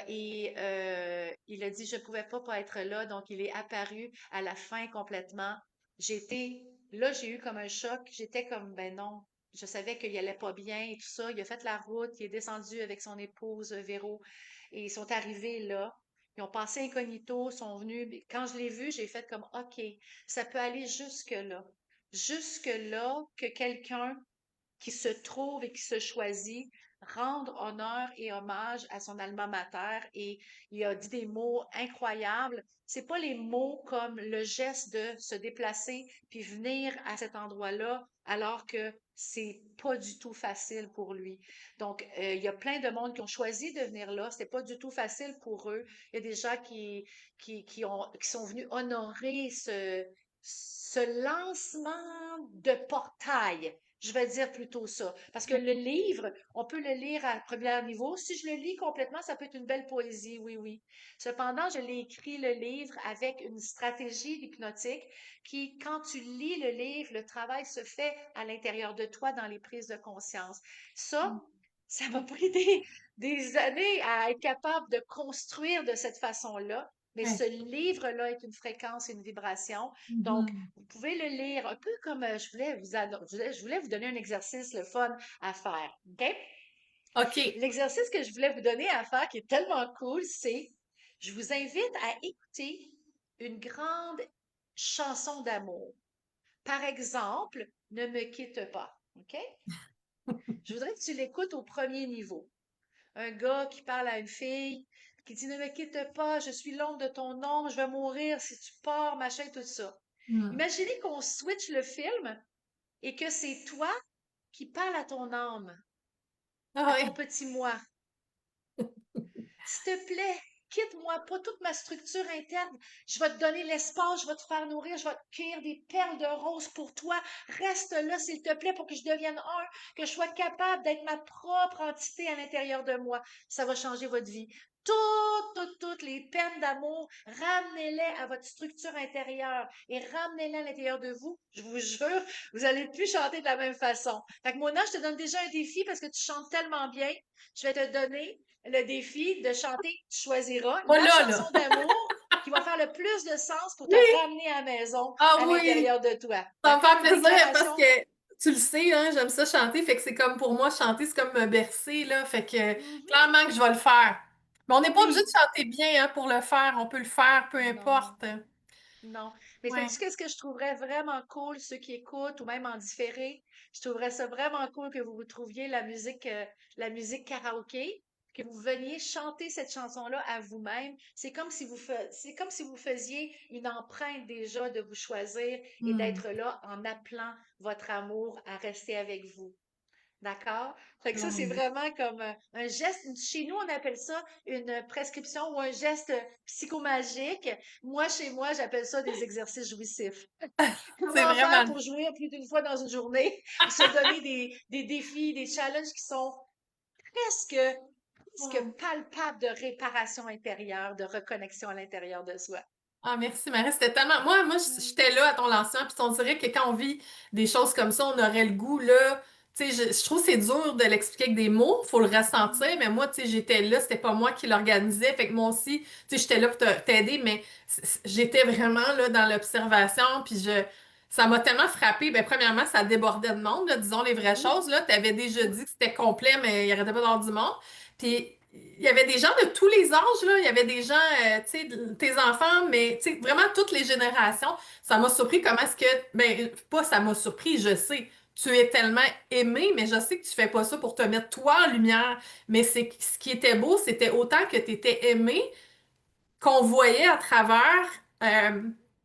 [SPEAKER 1] Il a dit je ne pouvais pas être là, donc il est apparu à la fin complètement. J'ai eu comme un choc. J'étais comme ben non, je savais qu'il allait pas bien et tout ça. Il a fait la route, il est descendu avec son épouse Véro et ils sont arrivés là. Ils ont passé incognito, sont venus. Quand je l'ai vu, j'ai fait comme OK, ça peut aller jusque-là. Jusque-là que quelqu'un qui se trouve et qui se choisit rendre honneur et hommage à son alma mater et il a dit des mots incroyables. C'est pas les mots comme le geste de se déplacer puis venir à cet endroit-là alors que c'est pas du tout facile pour lui. Donc, il y a plein de monde qui ont choisi de venir là. C'était pas du tout facile pour eux. Il y a des gens qui sont venus honorer ce lancement de portail. Je vais dire plutôt ça. Parce que le livre, on peut le lire à premier niveau. Si je le lis complètement, ça peut être une belle poésie, oui, oui. Cependant, je l'ai écrit le livre avec une stratégie hypnotique qui, quand tu lis le livre, le travail se fait à l'intérieur de toi dans les prises de conscience. Ça m'a pris des années à être capable de construire de cette façon-là. Mais
[SPEAKER 2] Ouais.
[SPEAKER 1] ce livre-là est une fréquence et une vibration. Donc,
[SPEAKER 2] Mhm.
[SPEAKER 1] vous pouvez le lire un peu comme je voulais vous donner un exercice le fun à faire. OK?
[SPEAKER 2] OK.
[SPEAKER 1] L'exercice que je voulais vous donner à faire qui est tellement cool, c'est Je vous invite à écouter une grande chanson d'amour. Par exemple, Ne me quitte pas. OK? Je voudrais que tu l'écoutes au premier niveau. Un gars qui parle à une fille, qui dit Ne me quitte pas, je suis l'ombre de ton ombre, je vais mourir si tu pars, machin, tout ça.
[SPEAKER 2] Hmm.
[SPEAKER 1] Imaginez qu'on switch le film et que c'est toi qui parles à ton âme,
[SPEAKER 2] Ah
[SPEAKER 1] à ton
[SPEAKER 2] oui.
[SPEAKER 1] petit moi. S'il te plaît, quitte-moi pas toute ma structure interne. Je vais te donner l'espace, je vais te faire nourrir, je vais te cueillir des perles de rose pour toi. Reste là, s'il te plaît, pour que je devienne un, que je sois capable d'être ma propre entité à l'intérieur de moi. Ça va changer votre vie. Toutes les peines d'amour, ramenez-les à votre structure intérieure et ramenez-les à l'intérieur de vous. Je vous jure, vous allez plus chanter de la même façon. Fait que Mona, je te donne déjà un défi parce que tu chantes tellement bien. Je vais te donner le défi de chanter, tu choisiras
[SPEAKER 2] Oh
[SPEAKER 1] la
[SPEAKER 2] là,
[SPEAKER 1] chanson
[SPEAKER 2] là.
[SPEAKER 1] d'amour qui va faire le plus de sens pour te
[SPEAKER 2] Oui.
[SPEAKER 1] ramener à la maison,
[SPEAKER 2] Ah
[SPEAKER 1] à
[SPEAKER 2] oui.
[SPEAKER 1] l'intérieur de toi.
[SPEAKER 2] Ça me
[SPEAKER 1] D'accord?
[SPEAKER 2] fait
[SPEAKER 1] Une
[SPEAKER 2] plaisir parce que
[SPEAKER 1] déclaration.
[SPEAKER 2] tu le sais, hein, j'aime ça chanter. Fait que c'est comme pour moi, chanter, c'est comme me bercer, là. Fait que
[SPEAKER 1] Mhm.
[SPEAKER 2] clairement que je vais le faire. Mais on n'est pas obligé de
[SPEAKER 1] Oui.
[SPEAKER 2] chanter bien, hein, pour le faire. On peut le faire, peu
[SPEAKER 1] Non.
[SPEAKER 2] importe.
[SPEAKER 1] Non. Mais
[SPEAKER 2] Ouais.
[SPEAKER 1] sais-tu qu'est-ce que je trouverais vraiment cool, ceux qui écoutent ou même en différé? Je trouverais ça vraiment cool que vous vous trouviez la musique karaoké, que vous veniez chanter cette chanson-là à vous-même. C'est comme si vous faisiez une empreinte déjà de vous choisir et
[SPEAKER 2] Hmm.
[SPEAKER 1] d'être là en appelant votre amour à rester avec vous. D'accord? Fait que ça, c'est
[SPEAKER 2] Ouais.
[SPEAKER 1] vraiment comme un geste. Chez nous, on appelle ça une prescription ou un geste psychomagique. Moi, chez moi, j'appelle ça des exercices jouissifs.
[SPEAKER 2] C'est
[SPEAKER 1] Comment faire
[SPEAKER 2] vraiment.
[SPEAKER 1] pour jouir plus d'une fois dans une journée? Se donner des défis, des challenges qui sont presque, presque
[SPEAKER 2] Ouais.
[SPEAKER 1] palpables de réparation intérieure, de reconnexion à l'intérieur de soi.
[SPEAKER 2] Ah, merci, Marie. C'était tellement. Moi,
[SPEAKER 1] Mm.
[SPEAKER 2] j'étais là à ton lancement, puis on dirait que quand on vit des choses comme ça, on aurait le goût, là. Tu sais, je trouve que c'est dur de l'expliquer avec des mots, faut le ressentir,
[SPEAKER 1] Mhm.
[SPEAKER 2] mais moi, tu sais, j'étais là, c'était pas moi qui l'organisais, fait que moi aussi, tu sais, j'étais là pour t'aider, mais j'étais vraiment là dans l'observation, puis ça m'a tellement frappée. Ben, premièrement, ça débordait de monde, là, disons les vraies
[SPEAKER 1] Oui,
[SPEAKER 2] choses, là. T'avais déjà
[SPEAKER 1] oui,
[SPEAKER 2] dit que c'était complet, mais il arrêtait pas d'avoir du monde. Puis il y avait des gens de tous les âges, là. Il y avait des gens, tu sais, tes enfants, mais tu sais, vraiment toutes les générations. Ça m'a surpris comment est-ce que, ben, pas ça m'a surpris, je sais. Tu es tellement aimé, mais je sais que tu fais pas ça pour te mettre toi en lumière. Mais c'est ce qui était beau, c'était autant que tu étais aimé, qu'on voyait à travers, tu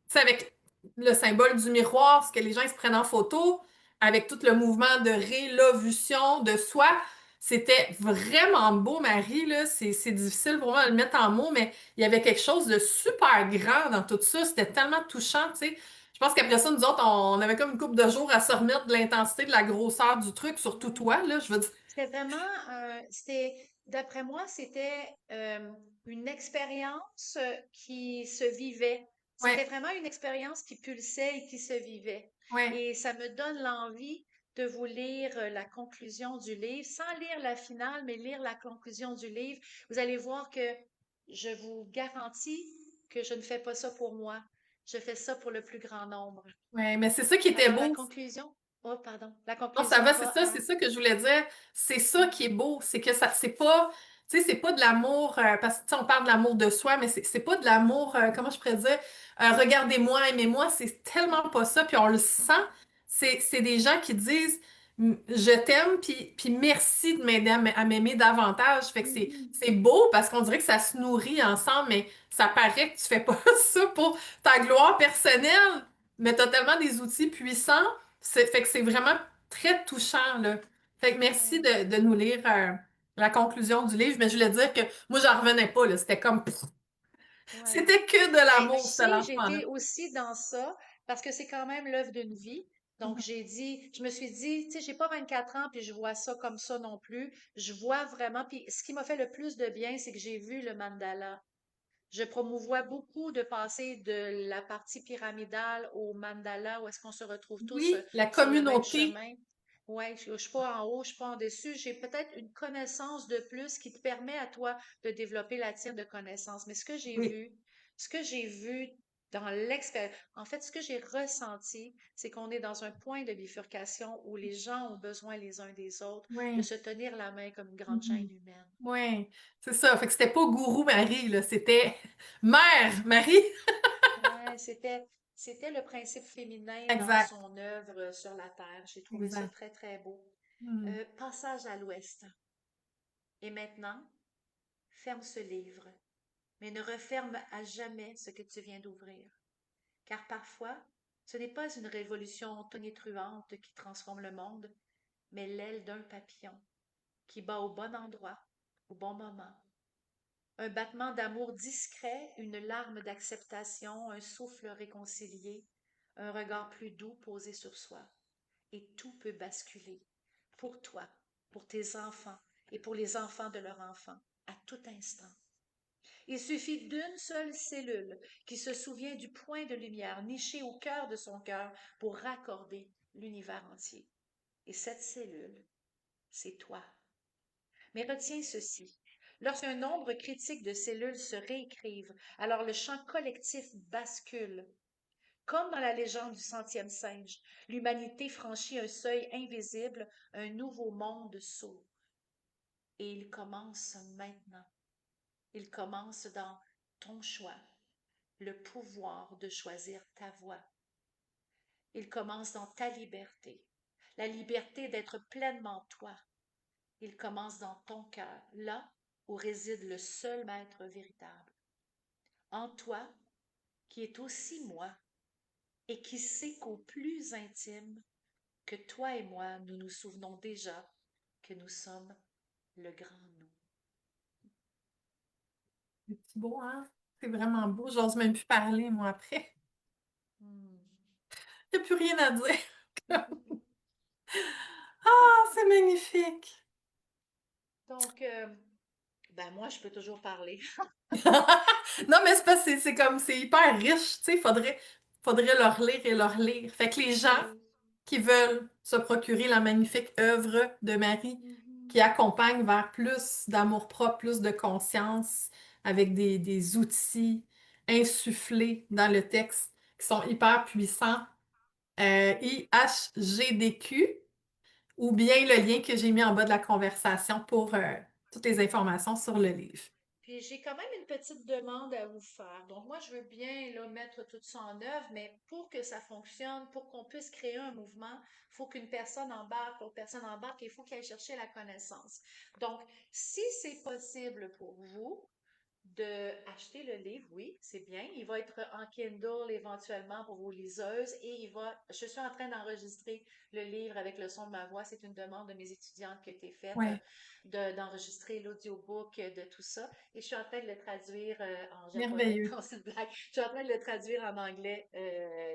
[SPEAKER 2] sais, avec le symbole du miroir, ce que les gens ils se prennent en photo, avec tout le mouvement de rélovution de soi. C'était vraiment beau, Marie, là. C'est difficile pour moi de le mettre en mots, mais il y avait quelque chose de super grand dans tout ça. C'était tellement touchant, tu sais. Je pense qu'après ça, nous autres, on avait comme une couple de jours à se remettre de l'intensité, de la grosseur du truc, surtout
[SPEAKER 1] oui.
[SPEAKER 2] toi, là. Je veux dire,
[SPEAKER 1] C'était vraiment, d'après moi, c'était une expérience qui se vivait. C'était
[SPEAKER 2] ouais,
[SPEAKER 1] vraiment une expérience qui pulsait et qui se vivait.
[SPEAKER 2] ouais.
[SPEAKER 1] Et ça me donne l'envie de vous lire la conclusion du livre, sans lire la finale, mais lire la conclusion du livre. Vous allez voir que je vous garantis que je ne fais pas ça pour moi. Je fais ça pour le plus grand nombre.
[SPEAKER 2] Ouais, mais c'est ça qui était
[SPEAKER 1] Alors, la
[SPEAKER 2] beau.
[SPEAKER 1] conclusion, oh, pardon, la
[SPEAKER 2] Non, ça va,
[SPEAKER 1] conclusion va
[SPEAKER 2] c'est
[SPEAKER 1] à,
[SPEAKER 2] ça que je voulais dire. C'est ça
[SPEAKER 1] Mhm,
[SPEAKER 2] qui est beau, c'est que ça, c'est pas, tu sais, c'est pas de l'amour, parce que, tu sais, on parle de l'amour de soi, mais c'est pas de l'amour, comment je pourrais dire, regardez-moi, aimez-moi, c'est tellement pas ça, puis on le sent. C'est des gens qui disent, je t'aime, puis merci de m'aider à m'aimer davantage. Fait que
[SPEAKER 1] mhm.
[SPEAKER 2] c'est beau parce qu'on dirait que ça se nourrit ensemble, mais ça paraît que tu fais pas ça pour ta gloire personnelle, mais t'as tellement des outils puissants. Fait que c'est vraiment très touchant, là. Fait que merci
[SPEAKER 1] Ouais.
[SPEAKER 2] de nous lire la conclusion du livre, mais je voulais dire que moi, j'en revenais pas, là. C'était comme, pff,
[SPEAKER 1] Ouais.
[SPEAKER 2] c'était que de
[SPEAKER 1] Ben, je
[SPEAKER 2] l'amour, ce
[SPEAKER 1] sais, j'ai
[SPEAKER 2] lancement-là.
[SPEAKER 1] été aussi dans ça parce que c'est quand même l'œuvre d'une vie. Donc,
[SPEAKER 2] Mhm.
[SPEAKER 1] je me suis dit, tu sais, j'ai pas 24 ans puis je vois ça comme ça non plus. Je vois vraiment, puis ce qui m'a fait le plus de bien, c'est que j'ai vu le mandala. Je promouvois beaucoup de passer de la partie pyramidale au mandala où est-ce qu'on se retrouve tous
[SPEAKER 2] Oui, la
[SPEAKER 1] sur le même
[SPEAKER 2] communauté.
[SPEAKER 1] chemin. Ouais, je suis pas en haut, je suis pas en dessus. J'ai peut-être une connaissance de plus qui te permet à toi de développer la tienne de connaissance. Mais
[SPEAKER 2] Oui.
[SPEAKER 1] ce que j'ai vu dans l'expérience. En fait, ce que j'ai ressenti, c'est qu'on est dans un point de bifurcation où les gens ont besoin les uns des autres de
[SPEAKER 2] Oui.
[SPEAKER 1] se tenir la main comme une grande
[SPEAKER 2] Mhm.
[SPEAKER 1] chaîne humaine.
[SPEAKER 2] Oui, c'est ça. Fait que c'était pas Gourou Marie, là, c'était Mère Marie.
[SPEAKER 1] Ouais, c'était le principe féminin dans
[SPEAKER 2] Exact,
[SPEAKER 1] son œuvre sur la terre. J'ai trouvé ça
[SPEAKER 2] exact.
[SPEAKER 1] très, très beau.
[SPEAKER 2] Hmm.
[SPEAKER 1] Passage à l'ouest. Et maintenant, ferme ce livre, mais ne referme à jamais ce que tu viens d'ouvrir. Car parfois, ce n'est pas une révolution tonitruante qui transforme le monde, mais l'aile d'un papillon qui bat au bon endroit, au bon moment. Un battement d'amour discret, une larme d'acceptation, un souffle réconcilié, un regard plus doux posé sur soi. Et tout peut basculer. Pour toi, pour tes enfants et pour les enfants de leurs enfants, à tout instant. Il suffit d'une seule cellule qui se souvient du point de lumière niché au cœur de son cœur pour raccorder l'univers entier. Et cette cellule, c'est toi. Mais retiens ceci. Lorsqu'un nombre critique de cellules se réécrivent, alors le champ collectif bascule. Comme dans la légende du centième singe, l'humanité franchit un seuil invisible, un nouveau monde s'ouvre. Et il commence maintenant. Il commence dans ton choix, le pouvoir de choisir ta voie. Il commence dans ta liberté, la liberté d'être pleinement toi. Il commence dans ton cœur, là où réside le seul maître véritable. En toi, qui est aussi moi, et qui sait qu'au plus intime, que toi et moi, nous nous souvenons déjà que nous sommes le grand nous.
[SPEAKER 2] C'est beau, hein? C'est vraiment beau. J'ose même plus parler, moi, après.
[SPEAKER 1] Hmm.
[SPEAKER 2] Il n'y a plus rien à dire. Ah, c'est magnifique!
[SPEAKER 1] Donc, ben moi, je peux toujours parler.
[SPEAKER 2] Non, mais c'est parce que c'est comme, c'est hyper riche, tu sais, faudrait leur lire et leur lire. Fait que les gens
[SPEAKER 1] Oui.
[SPEAKER 2] qui veulent se procurer la magnifique œuvre de Marie, qui
[SPEAKER 1] Mhm.
[SPEAKER 2] accompagne vers plus d'amour-propre, plus de conscience, avec des outils insufflés dans le texte qui sont hyper puissants. IHGDQ, ou bien le lien que j'ai mis en bas de la conversation pour toutes les informations sur le livre.
[SPEAKER 1] Puis j'ai quand même une petite demande à vous faire. Donc moi, je veux bien là, mettre tout ça en œuvre, mais pour que ça fonctionne, pour qu'on puisse créer un mouvement, il faut qu'une personne embarque, l'autre personne embarque, et il faut qu'elle aille chercher la connaissance. Donc, si c'est possible pour vous, de acheter le livre, oui, c'est bien. Il va être en Kindle éventuellement pour vos liseuses et je suis en train d'enregistrer le livre avec le son de ma voix. C'est une demande de mes étudiantes qui a été faite
[SPEAKER 2] Ouais,
[SPEAKER 1] d'enregistrer l'audiobook de tout ça. Et je suis en train de le traduire en japonais.
[SPEAKER 2] merveilleux.
[SPEAKER 1] Non, c'est une blague. Je suis en train de le traduire en anglais.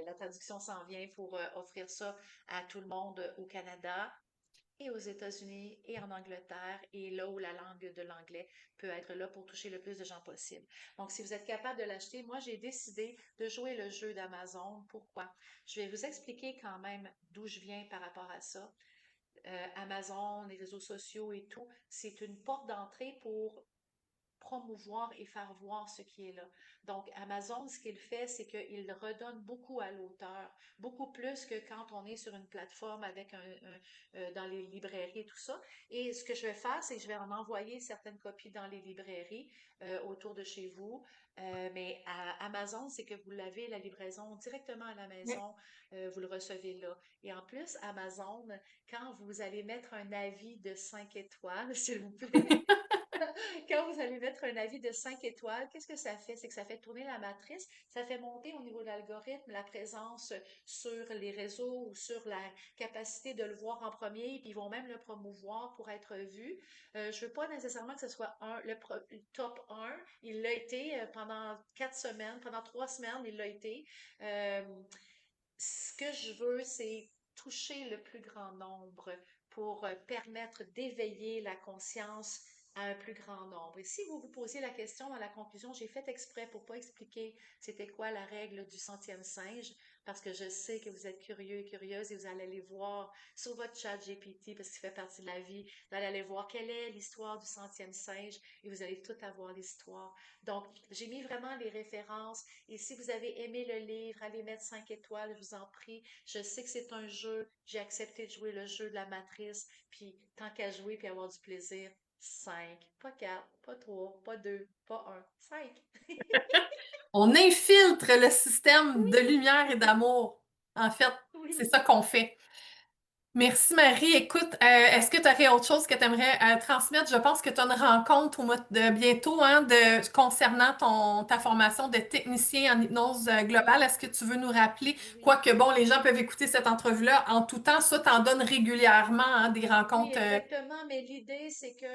[SPEAKER 1] La traduction s'en vient pour offrir ça à tout le monde au Canada et aux États-Unis et en Angleterre et là où la langue de l'anglais peut être là pour toucher le plus de gens possible. Donc, si vous êtes capable de l'acheter, moi, j'ai décidé de jouer le jeu d'Amazon. Pourquoi? Je vais vous expliquer quand même d'où je viens par rapport à ça. Amazon, les réseaux sociaux et tout, c'est une porte d'entrée pour promouvoir et faire voir ce qui est là. Donc, Amazon, ce qu'il fait, c'est qu'il redonne beaucoup à l'auteur, beaucoup plus que quand on est sur une plateforme avec dans les librairies et tout ça. Et ce que je vais faire, c'est que je vais en envoyer certaines copies dans les librairies autour de chez vous. Mais à Amazon, c'est que vous l'avez, la livraison directement à la
[SPEAKER 2] Ouais.
[SPEAKER 1] maison, vous le recevez là. Et en plus, Amazon, quand vous allez mettre un avis de 5 étoiles, s'il vous plaît, quand vous allez mettre un avis de 5 étoiles, qu'est-ce que ça fait? C'est que ça fait tourner la matrice, ça fait monter au niveau de l'algorithme la présence sur les réseaux ou sur la capacité de le voir en premier, puis ils vont même le promouvoir pour être vu. Je veux pas nécessairement que ce soit le top 1. Il l'a été pendant 4 semaines, pendant 3 semaines, il l'a été. Euh, Ce que je veux, c'est toucher le plus grand nombre pour permettre d'éveiller la conscience à un plus grand nombre. Et si vous vous posiez la question dans la conclusion, j'ai fait exprès pour pas expliquer c'était quoi la règle du centième singe. parce que je sais que vous êtes curieux et curieuse et vous allez aller voir sur votre chat GPT, parce qu'il fait partie de la vie, vous allez aller voir quelle est l'histoire du centième singe et vous allez tout avoir l'histoire. Donc, j'ai mis vraiment les références et si vous avez aimé le livre, allez mettre 5 étoiles, je vous en prie. Je sais que c'est un jeu, j'ai accepté de jouer le jeu de la matrice, puis tant qu'à jouer puis avoir du plaisir, 5, pas 4, pas 3, pas 2, pas un, 5.
[SPEAKER 2] On infiltre le système de lumière et d'amour. En fait, c'est
[SPEAKER 1] Oui.
[SPEAKER 2] ça qu'on fait. Merci Marie. Écoute, est-ce que tu aurais autre chose que tu aimerais transmettre? Je pense que tu as une rencontre au mois de bientôt hein, concernant ta formation de technicien en hypnose globale.
[SPEAKER 1] Oui,
[SPEAKER 2] Est-ce que tu veux nous rappeler?
[SPEAKER 1] oui,
[SPEAKER 2] Quoique, bon, les gens peuvent écouter cette entrevue-là en tout temps. Ça, t'en donnes régulièrement hein, des
[SPEAKER 1] oui,
[SPEAKER 2] rencontres.
[SPEAKER 1] exactement. Mais l'idée, c'est que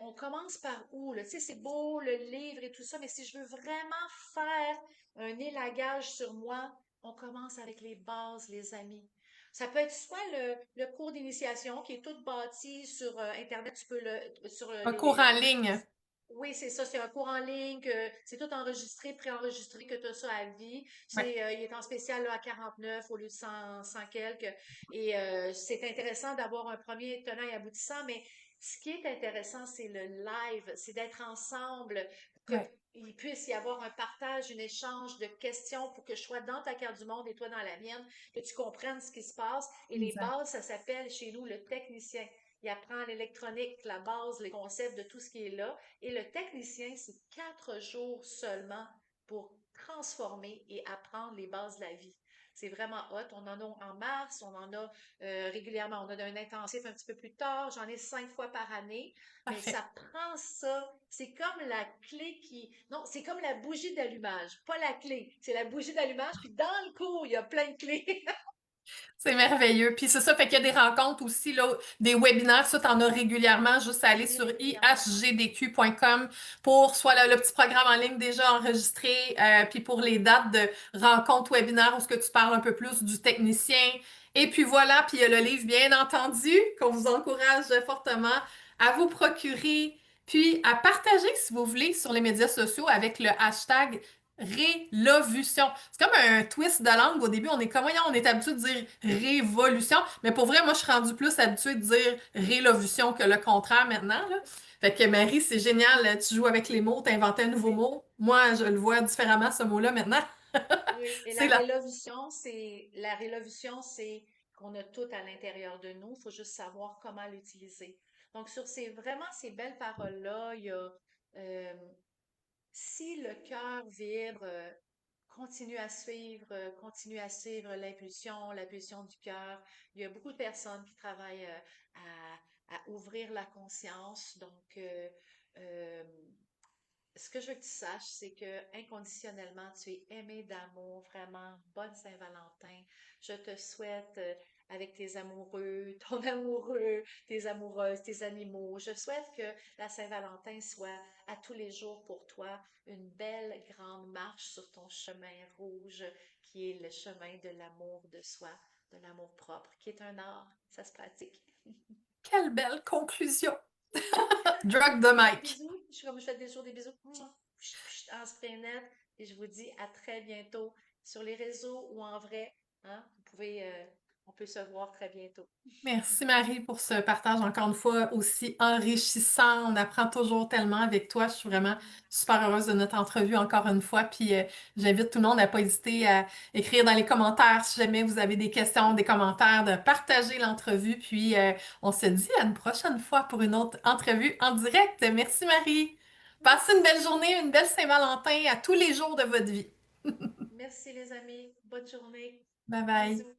[SPEAKER 1] on commence par où, là? Tu sais, c'est beau, le livre et tout ça, mais si je veux vraiment faire un élagage sur moi, on commence avec les bases, les amis. Ça peut être soit le cours d'initiation qui est tout bâti sur Internet, tu peux sur
[SPEAKER 2] Un cours en
[SPEAKER 1] les
[SPEAKER 2] ligne.
[SPEAKER 1] oui, c'est ça, c'est un cours en ligne, c'est tout enregistré, préenregistré, que tu as ça à vie.
[SPEAKER 2] Ouais,
[SPEAKER 1] Il est en spécial là, à 49 au lieu de 100 quelques. Et c'est intéressant d'avoir un premier tenant et aboutissant, mais ce qui est intéressant, c'est le live, c'est d'être ensemble,
[SPEAKER 2] ouais,
[SPEAKER 1] qu'il puisse y avoir un partage, un échange de questions pour que je sois dans ta carte du monde et toi dans la mienne, que tu comprennes ce qui se passe. Et les
[SPEAKER 2] exact.
[SPEAKER 1] bases, ça s'appelle chez nous le technicien. Il apprend l'électronique, la base, les concepts de tout ce qui est là. Et le technicien, c'est 4 jours seulement pour transformer et apprendre les bases de la vie. C'est vraiment hot. On en a en mars, on en a régulièrement. On a un intensif un petit peu plus tard. J'en ai 5 fois par année. Mais
[SPEAKER 2] Parfait.
[SPEAKER 1] ça prend ça. C'est comme la clé qui. Non, c'est comme la bougie d'allumage. Pas la clé. C'est la bougie d'allumage. Puis dans le cours, il y a plein de clés.
[SPEAKER 2] C'est merveilleux. Puis c'est ça, fait qu'il y a des rencontres aussi, là, des webinaires, ça, t'en as régulièrement, juste à aller
[SPEAKER 1] Oui,
[SPEAKER 2] sur
[SPEAKER 1] régulièrement.
[SPEAKER 2] ihgdq.com pour soit le petit programme en ligne déjà enregistré, puis pour les dates de rencontres webinaires où ce que tu parles un peu plus du technicien. Et puis voilà, puis il y a le livre, bien entendu, qu'on vous encourage fortement à vous procurer, puis à partager si vous voulez sur les médias sociaux avec le hashtag Rélovution. C'est comme un twist de langue. Au début, on est comme, voyons, on est habitué de dire révolution. Mais pour vrai, moi, je suis rendue plus habituée de dire rélovution que le contraire maintenant, là. Fait que Marie, c'est génial. Tu joues avec les mots, tu inventé un nouveau
[SPEAKER 1] Oui.
[SPEAKER 2] mot. Moi, je le vois différemment, ce mot-là, maintenant.
[SPEAKER 1] Oui, et
[SPEAKER 2] C'est là.
[SPEAKER 1] la révolution, c'est qu'on a tout à l'intérieur de nous. Il faut juste savoir comment l'utiliser. Donc, sur ces belles paroles-là, il y a euh, si le cœur vibre, continue à suivre l'impulsion du cœur. Il y a beaucoup de personnes qui travaillent à ouvrir la conscience. Donc, euh, ce que je veux que tu saches, c'est que inconditionnellement, tu es aimé d'amour, vraiment. Bonne Saint-Valentin. Je te souhaite, avec tes amoureux, ton amoureux, tes amoureuses, tes animaux, je souhaite que la Saint-Valentin soit à tous les jours pour toi une belle grande marche sur ton chemin rouge, qui est le chemin de l'amour de soi, de l'amour propre, qui est un art. Ça se pratique.
[SPEAKER 2] Quelle belle conclusion. Drug the
[SPEAKER 1] Des
[SPEAKER 2] mic.
[SPEAKER 1] bisous. Je suis comme je fais toujours des bisous. En spray net. Et je vous dis à très bientôt sur les réseaux ou en vrai. Hein? On peut se voir très bientôt.
[SPEAKER 2] Merci Marie pour ce partage encore une fois aussi enrichissant. On apprend toujours tellement avec toi. Je suis vraiment super heureuse de notre entrevue encore une fois. Puis j'invite tout le monde à pas hésiter à écrire dans les commentaires si jamais vous avez des questions, des commentaires, de partager l'entrevue. Puis on se dit à une prochaine fois pour une autre entrevue en direct. Merci Marie. Passez une belle
[SPEAKER 1] Merci.
[SPEAKER 2] journée, une belle Saint-Valentin à tous les jours de votre vie.
[SPEAKER 1] Merci les amis. Bonne journée.
[SPEAKER 2] Bye bye.
[SPEAKER 1] Bisous.